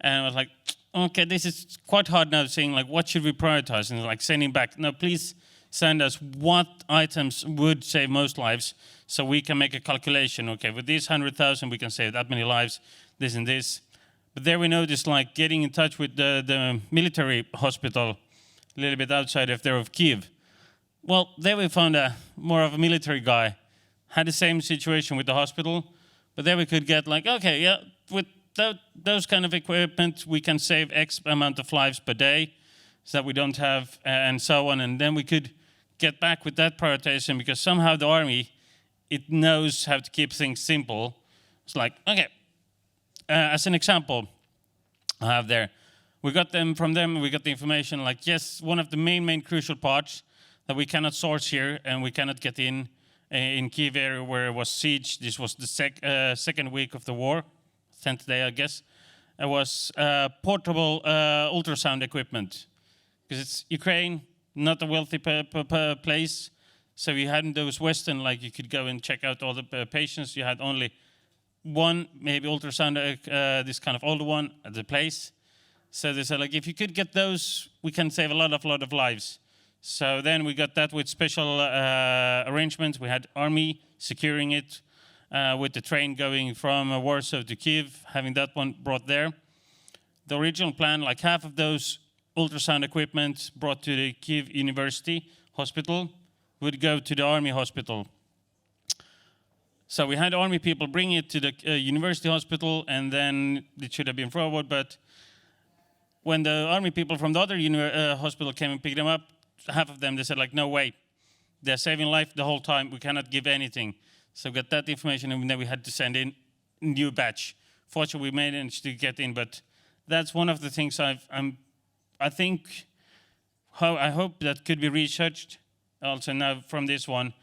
And I was like, okay, this is quite hard now, saying, like, what should we prioritize? And like sending back, no, please send us what items would save most lives, so we can make a calculation. Okay, with these 100,000, we can save that many lives, this and this. But there we noticed, like, getting in touch with the military hospital, a little bit outside of Kyiv. Well, there we found more of a military guy, had the same situation with the hospital, but there we could get like, okay, yeah, with those kind of equipment, we can save X amount of lives per day, so that we don't have, and so on. And then we could get back with that prioritization, because somehow the army, it knows how to keep things simple. It's like, okay, as an example, I have there, we got from them, we got the information, like, yes, one of the main crucial parts that we cannot source here and we cannot get in Kyiv area where it was siege. This was the second week of the war, 10th day, I guess. It was portable ultrasound equipment, because it's Ukraine, not a wealthy place. So you hadn't those Western, like you could go and check out all the patients. You had only one, maybe ultrasound, this kind of older one at the place. So they said, like, if you could get those, we can save a lot of lives. So then we got that with special arrangements. We had army securing it with the train going from Warsaw to Kyiv, having that one brought there. The original plan, like half of those ultrasound equipment brought to the Kyiv University Hospital would go to the army hospital. So we had army people bring it to the university hospital, and then it should have been forward. But when the army people from the other hospital came and picked them up, half of them, they said, like, no way. They're saving life the whole time. We cannot give anything. So we got that information, and then we had to send in a new batch. Fortunately, we managed to get in, but that's one of the things I think, I hope that could be researched also now from this one.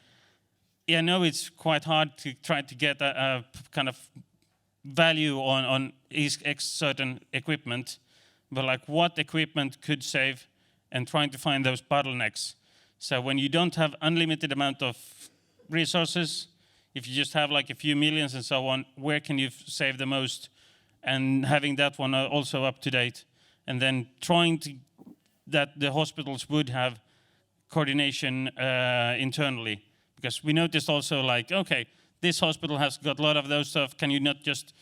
Yeah, I know it's quite hard to try to get a kind of value on certain equipment, but like what equipment could save, and trying to find those bottlenecks. So when you don't have unlimited amount of resources, if you just have like a few millions and so on, where can you save the most? And having that one also up to date, and then trying to that the hospitals would have coordination internally. Because we noticed also, like, okay, this hospital has got a lot of those stuff. Can you not just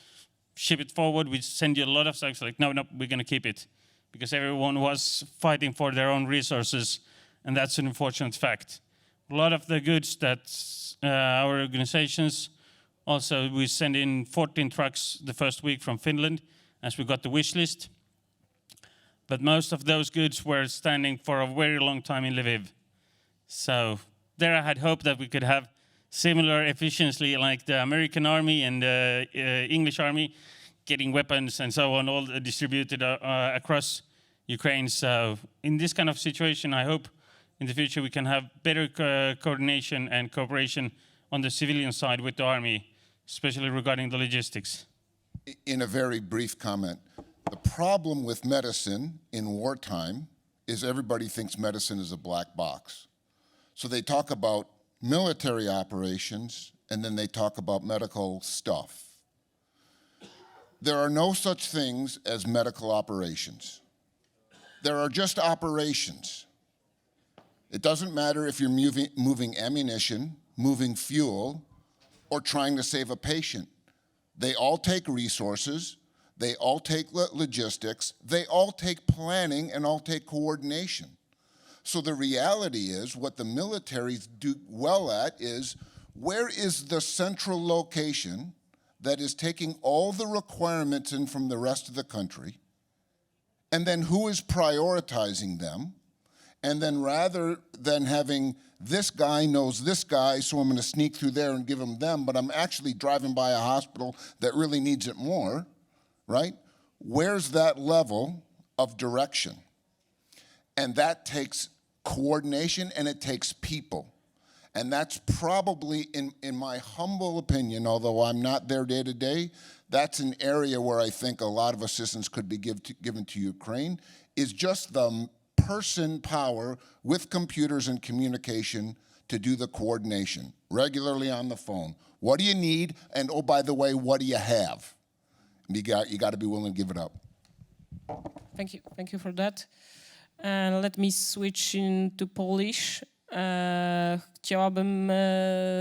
ship it forward? We send you a lot of stuff. Like, no, we're going to keep it. Because everyone was fighting for their own resources, and that's an unfortunate fact. A lot of the goods that our organizations, also we sent in 14 trucks the first week from Finland, as we got the wish list. But most of those goods were standing for a very long time in Lviv. So there I had hoped that we could have similar efficiency like the American army and the English army, getting weapons and so on, all distributed across Ukraine. So in this kind of situation, I hope in the future we can have better coordination and cooperation on the civilian side with the army, especially regarding the logistics. In a very brief comment, the problem with medicine in wartime is everybody thinks medicine is a black box. So they talk about military operations and then they talk about medical stuff. There are no such things as medical operations. There are just operations. It doesn't matter if you're moving ammunition, moving fuel, or trying to save a patient. They all take resources, they all take logistics, they all take planning, and all take coordination. So the reality is, what the militaries do well at is, where is the central location that is taking all the requirements in from the rest of the country, and then who is prioritizing them, and then rather than having this guy knows this guy, so I'm going to sneak through there and give him them, but I'm actually driving by a hospital that really needs it more, right? Where's that level of direction? And that takes coordination and it takes people. And that's probably, in my humble opinion, although I'm not there day to day, that's an area where I think a lot of assistance could be given to Ukraine, is just the person power with computers and communication to do the coordination regularly on the phone. What do you need? And oh, by the way, what do you have? You got to be willing to give it up. Thank you for that. Let me switch into Polish. Chciałabym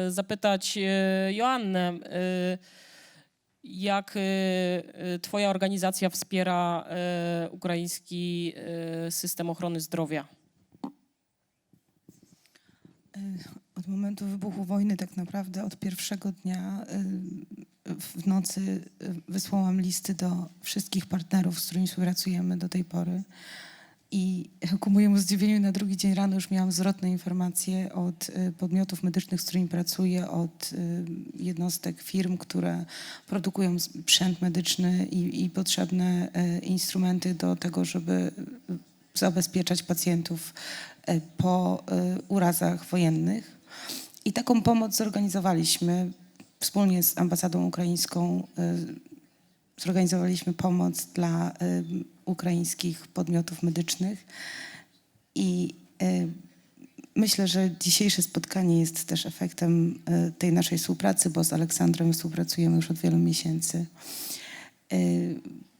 zapytać Joannę, jak twoja organizacja wspiera ukraiński system ochrony zdrowia? Od momentu wybuchu wojny, tak naprawdę od pierwszego dnia w nocy wysłałam listy do wszystkich partnerów, z którymi współpracujemy do tej pory. I ku mojemu zdziwieniu na drugi dzień rano już miałam zwrotne informacje od podmiotów medycznych, z którymi pracuję, od jednostek firm, które produkują sprzęt medyczny i potrzebne instrumenty do tego, żeby zabezpieczać pacjentów po urazach wojennych. I taką pomoc zorganizowaliśmy wspólnie z ambasadą ukraińską. Zorganizowaliśmy pomoc dla ukraińskich podmiotów medycznych i myślę, że dzisiejsze spotkanie jest też efektem tej naszej współpracy, bo z Oleksandrem współpracujemy już od wielu miesięcy.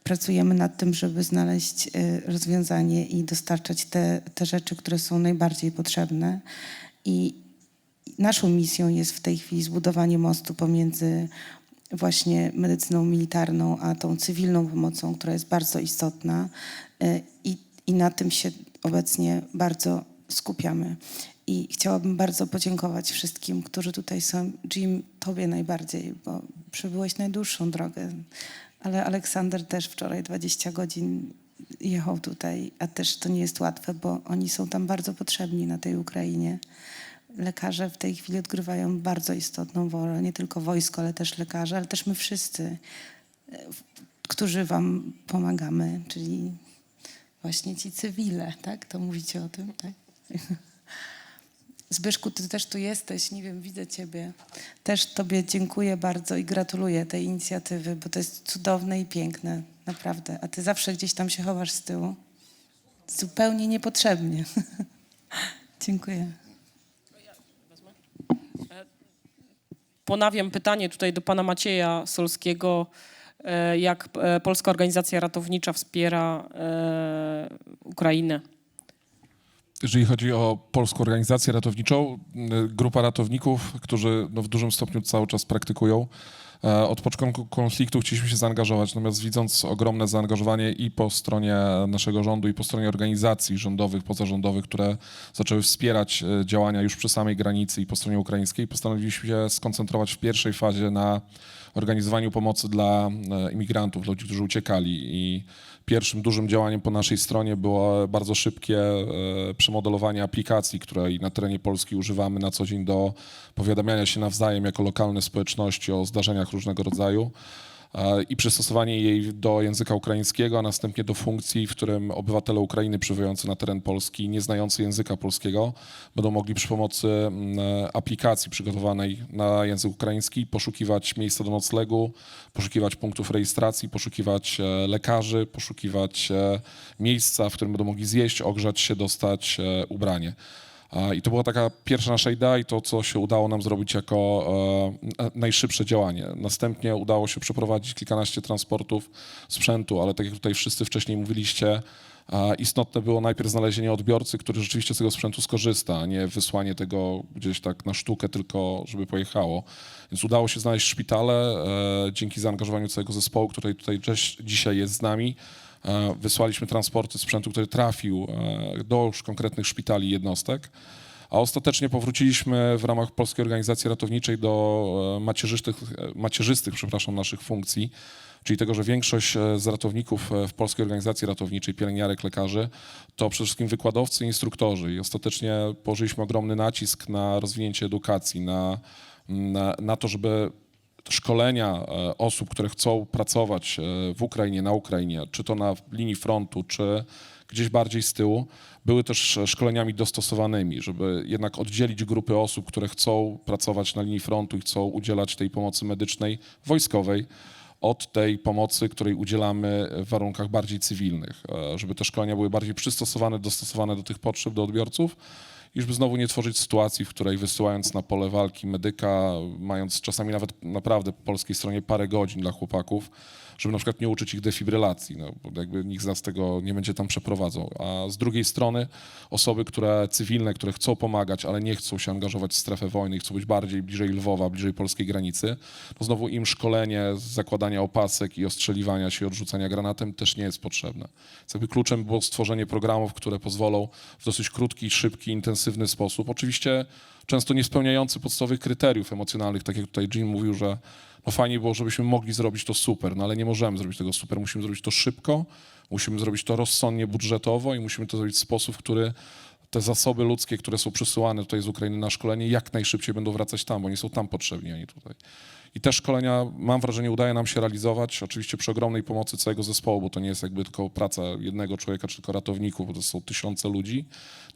Pracujemy nad tym, żeby znaleźć rozwiązanie i dostarczać te rzeczy, które są najbardziej potrzebne. I naszą misją jest w tej chwili zbudowanie mostu pomiędzy właśnie medycyną militarną, a tą cywilną pomocą, która jest bardzo istotna i na tym się obecnie bardzo skupiamy. I chciałabym bardzo podziękować wszystkim, którzy tutaj są. Jim, tobie najbardziej, bo przebyłeś najdłuższą drogę, ale Aleksander też wczoraj 20 godzin jechał tutaj, a też to nie jest łatwe, bo oni są tam bardzo potrzebni na tej Ukrainie. Lekarze w tej chwili odgrywają bardzo istotną rolę, nie tylko wojsko, ale też lekarze, ale też my wszyscy, którzy wam pomagamy, czyli właśnie ci cywile, tak? To mówicie o tym, tak? Zbyszku, ty też tu jesteś, nie wiem, widzę ciebie. Też tobie dziękuję bardzo i gratuluję tej inicjatywy, bo to jest cudowne i piękne, naprawdę. A ty zawsze gdzieś tam się chowasz z tyłu. Zupełnie niepotrzebnie. Dziękuję. Ponawiam pytanie tutaj do pana Macieja Solskiego. Jak Polska Organizacja Ratownicza wspiera Ukrainę? Jeżeli chodzi o Polską Organizację Ratowniczą, grupa ratowników, którzy w dużym stopniu cały czas praktykują. Od początku konfliktu chcieliśmy się zaangażować, natomiast widząc ogromne zaangażowanie i po stronie naszego rządu, i po stronie organizacji rządowych, pozarządowych, które zaczęły wspierać działania już przy samej granicy i po stronie ukraińskiej, postanowiliśmy się skoncentrować w pierwszej fazie na organizowaniu pomocy dla imigrantów, ludzi, którzy uciekali. I pierwszym dużym działaniem po naszej stronie było bardzo szybkie przemodelowanie aplikacji, której na terenie Polski używamy na co dzień do powiadamiania się nawzajem jako lokalne społeczności o zdarzeniach różnego rodzaju. i przystosowanie jej do języka ukraińskiego, a następnie do funkcji, w którym obywatele Ukrainy przybywający na teren Polski, nie znający języka polskiego, będą mogli przy pomocy aplikacji przygotowanej na język ukraiński poszukiwać miejsca do noclegu, poszukiwać punktów rejestracji, poszukiwać lekarzy, poszukiwać miejsca, w którym będą mogli zjeść, ogrzać się, dostać ubranie. I to była taka pierwsza nasza idea i to, co się udało nam zrobić jako najszybsze działanie. Następnie udało się przeprowadzić kilkanaście transportów sprzętu, ale tak jak tutaj wszyscy wcześniej mówiliście, istotne było najpierw znalezienie odbiorcy, który rzeczywiście z tego sprzętu skorzysta, a nie wysłanie tego gdzieś tak na sztukę, tylko żeby pojechało. Więc udało się znaleźć szpitale dzięki zaangażowaniu całego zespołu, który tutaj dzisiaj jest z nami. Wysłaliśmy transporty sprzętu, który trafił do już konkretnych szpitali i jednostek, a ostatecznie powróciliśmy w ramach Polskiej Organizacji Ratowniczej do macierzystych naszych funkcji, czyli tego, że większość z ratowników w Polskiej Organizacji Ratowniczej, pielęgniarek, lekarzy, to przede wszystkim wykładowcy i instruktorzy. I ostatecznie położyliśmy ogromny nacisk na rozwinięcie edukacji, na to, żeby szkolenia osób, które chcą pracować w Ukrainie, na Ukrainie, czy to na linii frontu, czy gdzieś bardziej z tyłu, były też szkoleniami dostosowanymi, żeby jednak oddzielić grupy osób, które chcą pracować na linii frontu i chcą udzielać tej pomocy medycznej, wojskowej, od tej pomocy, której udzielamy w warunkach bardziej cywilnych, żeby te szkolenia były bardziej przystosowane, dostosowane do tych potrzeb, do odbiorców, i żeby znowu nie tworzyć sytuacji, w której wysyłając na pole walki medyka, mając czasami nawet naprawdę po polskiej stronie parę godzin dla chłopaków, żeby na przykład nie uczyć ich defibrylacji, no, bo jakby nikt z nas tego nie będzie tam przeprowadzał. A z drugiej strony osoby, cywilne, które chcą pomagać, ale nie chcą się angażować w strefę wojny i chcą być bardziej bliżej Lwowa, bliżej polskiej granicy, to znowu im szkolenie z zakładania opasek i ostrzeliwania się i odrzucania granatem też nie jest potrzebne. Więc jakby kluczem było stworzenie programów, które pozwolą w dosyć krótki, szybki, intensywny sposób, oczywiście często nie spełniający podstawowych kryteriów emocjonalnych, tak jak tutaj Jim mówił, że no fajnie było, żebyśmy mogli zrobić to super, no ale nie możemy zrobić tego super, musimy zrobić to szybko, musimy zrobić to rozsądnie budżetowo i musimy to zrobić w sposób, w który te zasoby ludzkie, które są przysyłane tutaj z Ukrainy na szkolenie, jak najszybciej będą wracać tam, bo nie są tam potrzebni, ani tutaj. I te szkolenia, mam wrażenie, udaje nam się realizować, oczywiście przy ogromnej pomocy całego zespołu, bo to nie jest jakby tylko praca jednego człowieka, czy tylko ratowników, bo to są tysiące ludzi.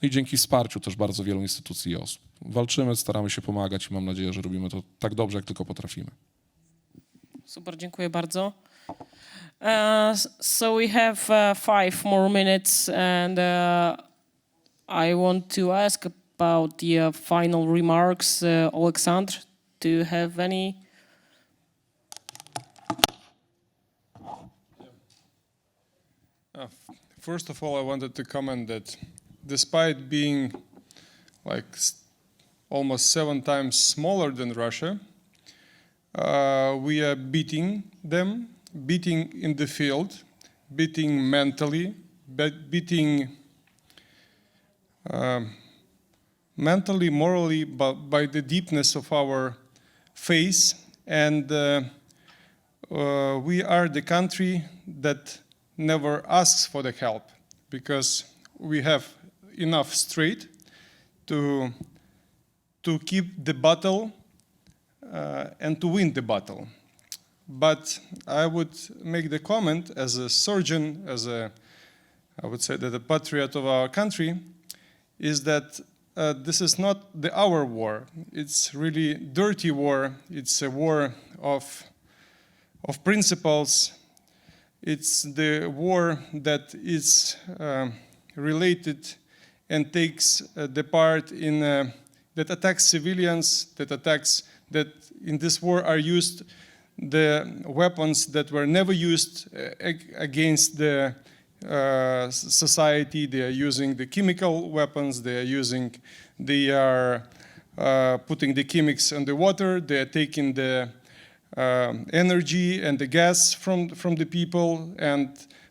No i dzięki wsparciu też bardzo wielu instytucji i osób. Walczymy, staramy się pomagać i mam nadzieję, że robimy to tak dobrze, jak tylko potrafimy. Super, dziękuję bardzo. So we have 5 more minutes and I want to ask about the final remarks. Oleksandr, do you have any? First of all, I wanted to comment that despite being like almost 7 times smaller than Russia, we are beating them, beating in the field, beating mentally, beating mentally, morally, by the deepness of our faith. And we are the country that never asks for the help because we have enough strength to keep the battle and to win the battle. But I would make the comment as a surgeon, I would say that the patriot of our country, is that this is not our war. It's really dirty war. It's a war of principles. It's the war that is related and takes the part in that attacks civilians, that in this war are used the weapons that were never used against the society. They are using the chemical weapons. They are putting the chemics in the water. They are taking the energy and the gas from the people and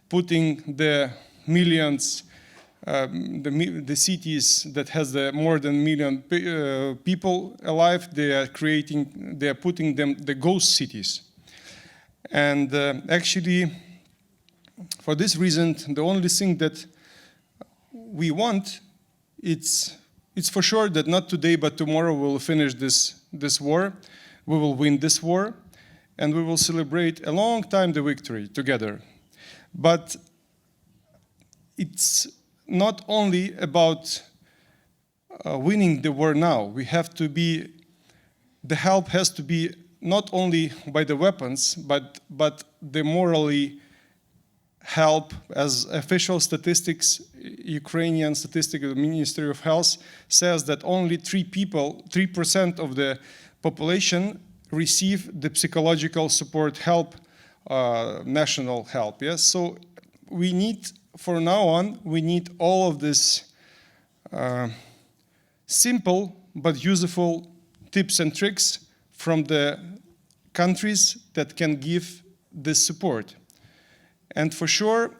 putting the millions, the cities that has more than million people alive. They are putting them the ghost cities. And actually, for this reason, the only thing that we want, it's for sure that not today but tomorrow we'll finish this war. We will win this war. and we will celebrate a long time the victory together. But it's not only about winning the war now. We have to be, the help has to be not only by the weapons, but the morally help. As official statistics, Ukrainian Statistical Ministry of Health says that only 3% of the population receive the psychological support help, national help. Yes, so we need, for now on, we need all of this simple but useful tips and tricks from the countries that can give this support. And for sure,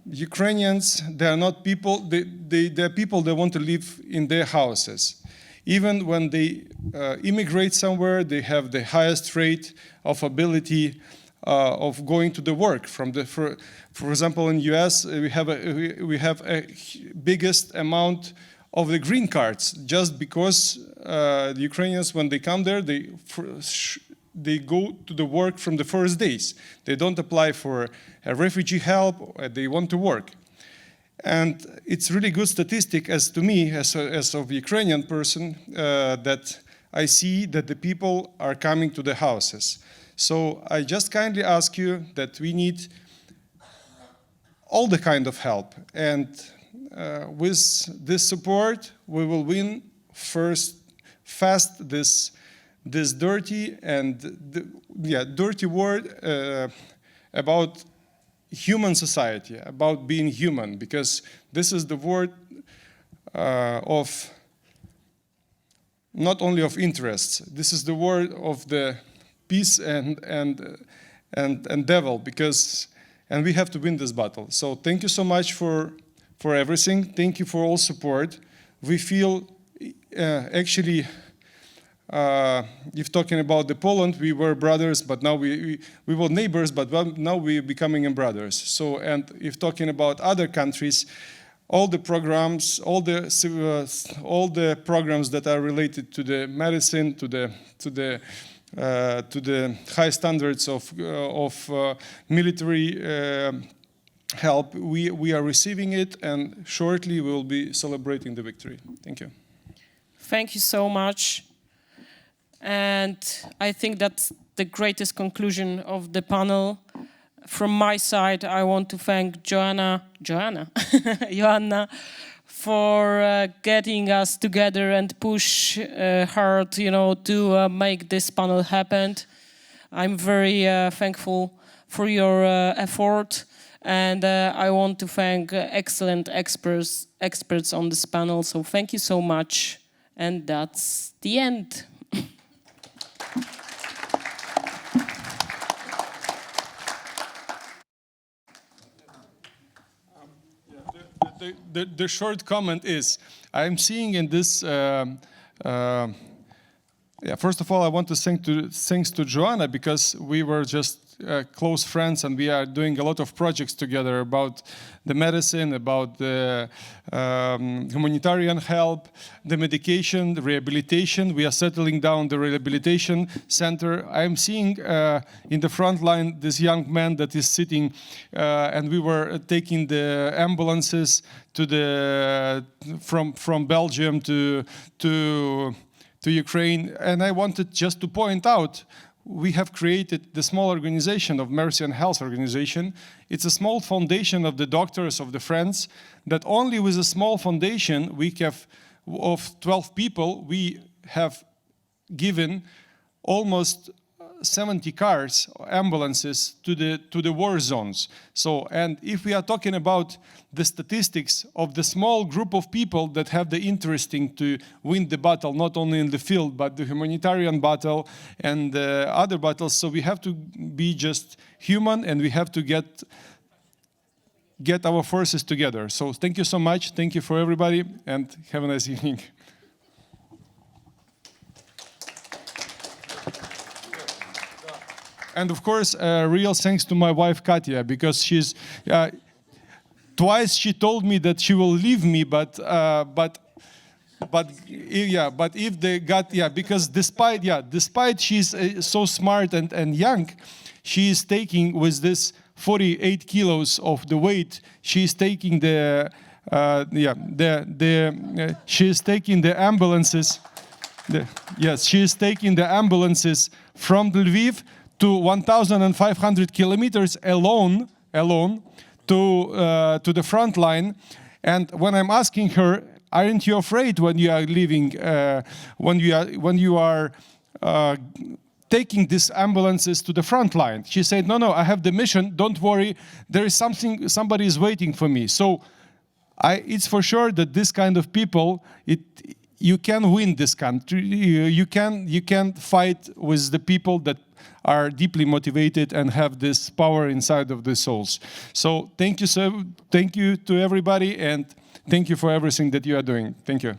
Ukrainians, they are not people, they're people that want to live in their houses. Even when they immigrate somewhere, they have the highest rate of ability of going to the work. For example, in US, we have a biggest amount of the green cards, just because the Ukrainians, when they come there, they go to the work from the first days. They don't apply for a refugee help, they want to work. And it's really good statistic as to me, as a Ukrainian person, that I see that the people are coming to the houses. So I just kindly ask you that we need all the kind of help. And with this support, we will win fast this dirty and dirty word about human society, about being human, because this is the word of not only of interests. This is the word of the peace and devil, and we have to win this battle. So thank you so much for everything. Thank you for all support. We feel actually. If talking about the Poland, we were brothers, but now we were neighbors, but now we're becoming brothers. So, and if talking about other countries, all the programs, all the programs that are related to the medicine, to the high standards of military help, we are receiving it, and shortly we will be celebrating the victory. Thank you. Thank you so much. And I think that's the greatest conclusion of the panel. From my side, I want to thank Joanna, for getting us together and push hard, to make this panel happen. I'm very thankful for your effort, and I want to thank excellent experts on this panel. So thank you so much, and that's the end. The short comment is, I'm seeing in this, first of all, I want to thanks to Joanna, because we were just close friends, and we are doing a lot of projects together about the medicine, about the humanitarian help, the medication, the rehabilitation. We are settling down the rehabilitation center. I'm seeing in the front line this young man that is sitting, and we were taking the ambulances to from Belgium to Ukraine. And I wanted just to point out, we have created the small organization of Mercy and Health Organization. It's a small foundation of the doctors, of the friends, that only with a small foundation of 12 people, we have given almost 70 cars, ambulances to the war zones. So, and if we are talking about the statistics of the small group of people that have the interest to win the battle, not only in the field, but the humanitarian battle and other battles, so we have to be just human, and we have to get our forces together. So thank you so much. Thank you for everybody, and have a nice evening. And of course, real thanks to my wife, Katya, because she's, twice she told me that she will leave me, but but if they got, because despite she's so smart and young, she is taking with this 48 kilos of the weight, she is taking she is taking the ambulances. She is taking the ambulances from Lviv to 1,500 kilometers alone to the front line. And when I'm asking her, aren't you afraid when you are leaving, when you are taking these ambulances to the front line? She said, no, I have the mission. Don't worry. There is somebody is waiting for me. So it's for sure that this kind of people, you can win this country. You can fight with the people that are deeply motivated and have this power inside of their souls. So thank you to everybody, and thank you for everything that you are doing. Thank you.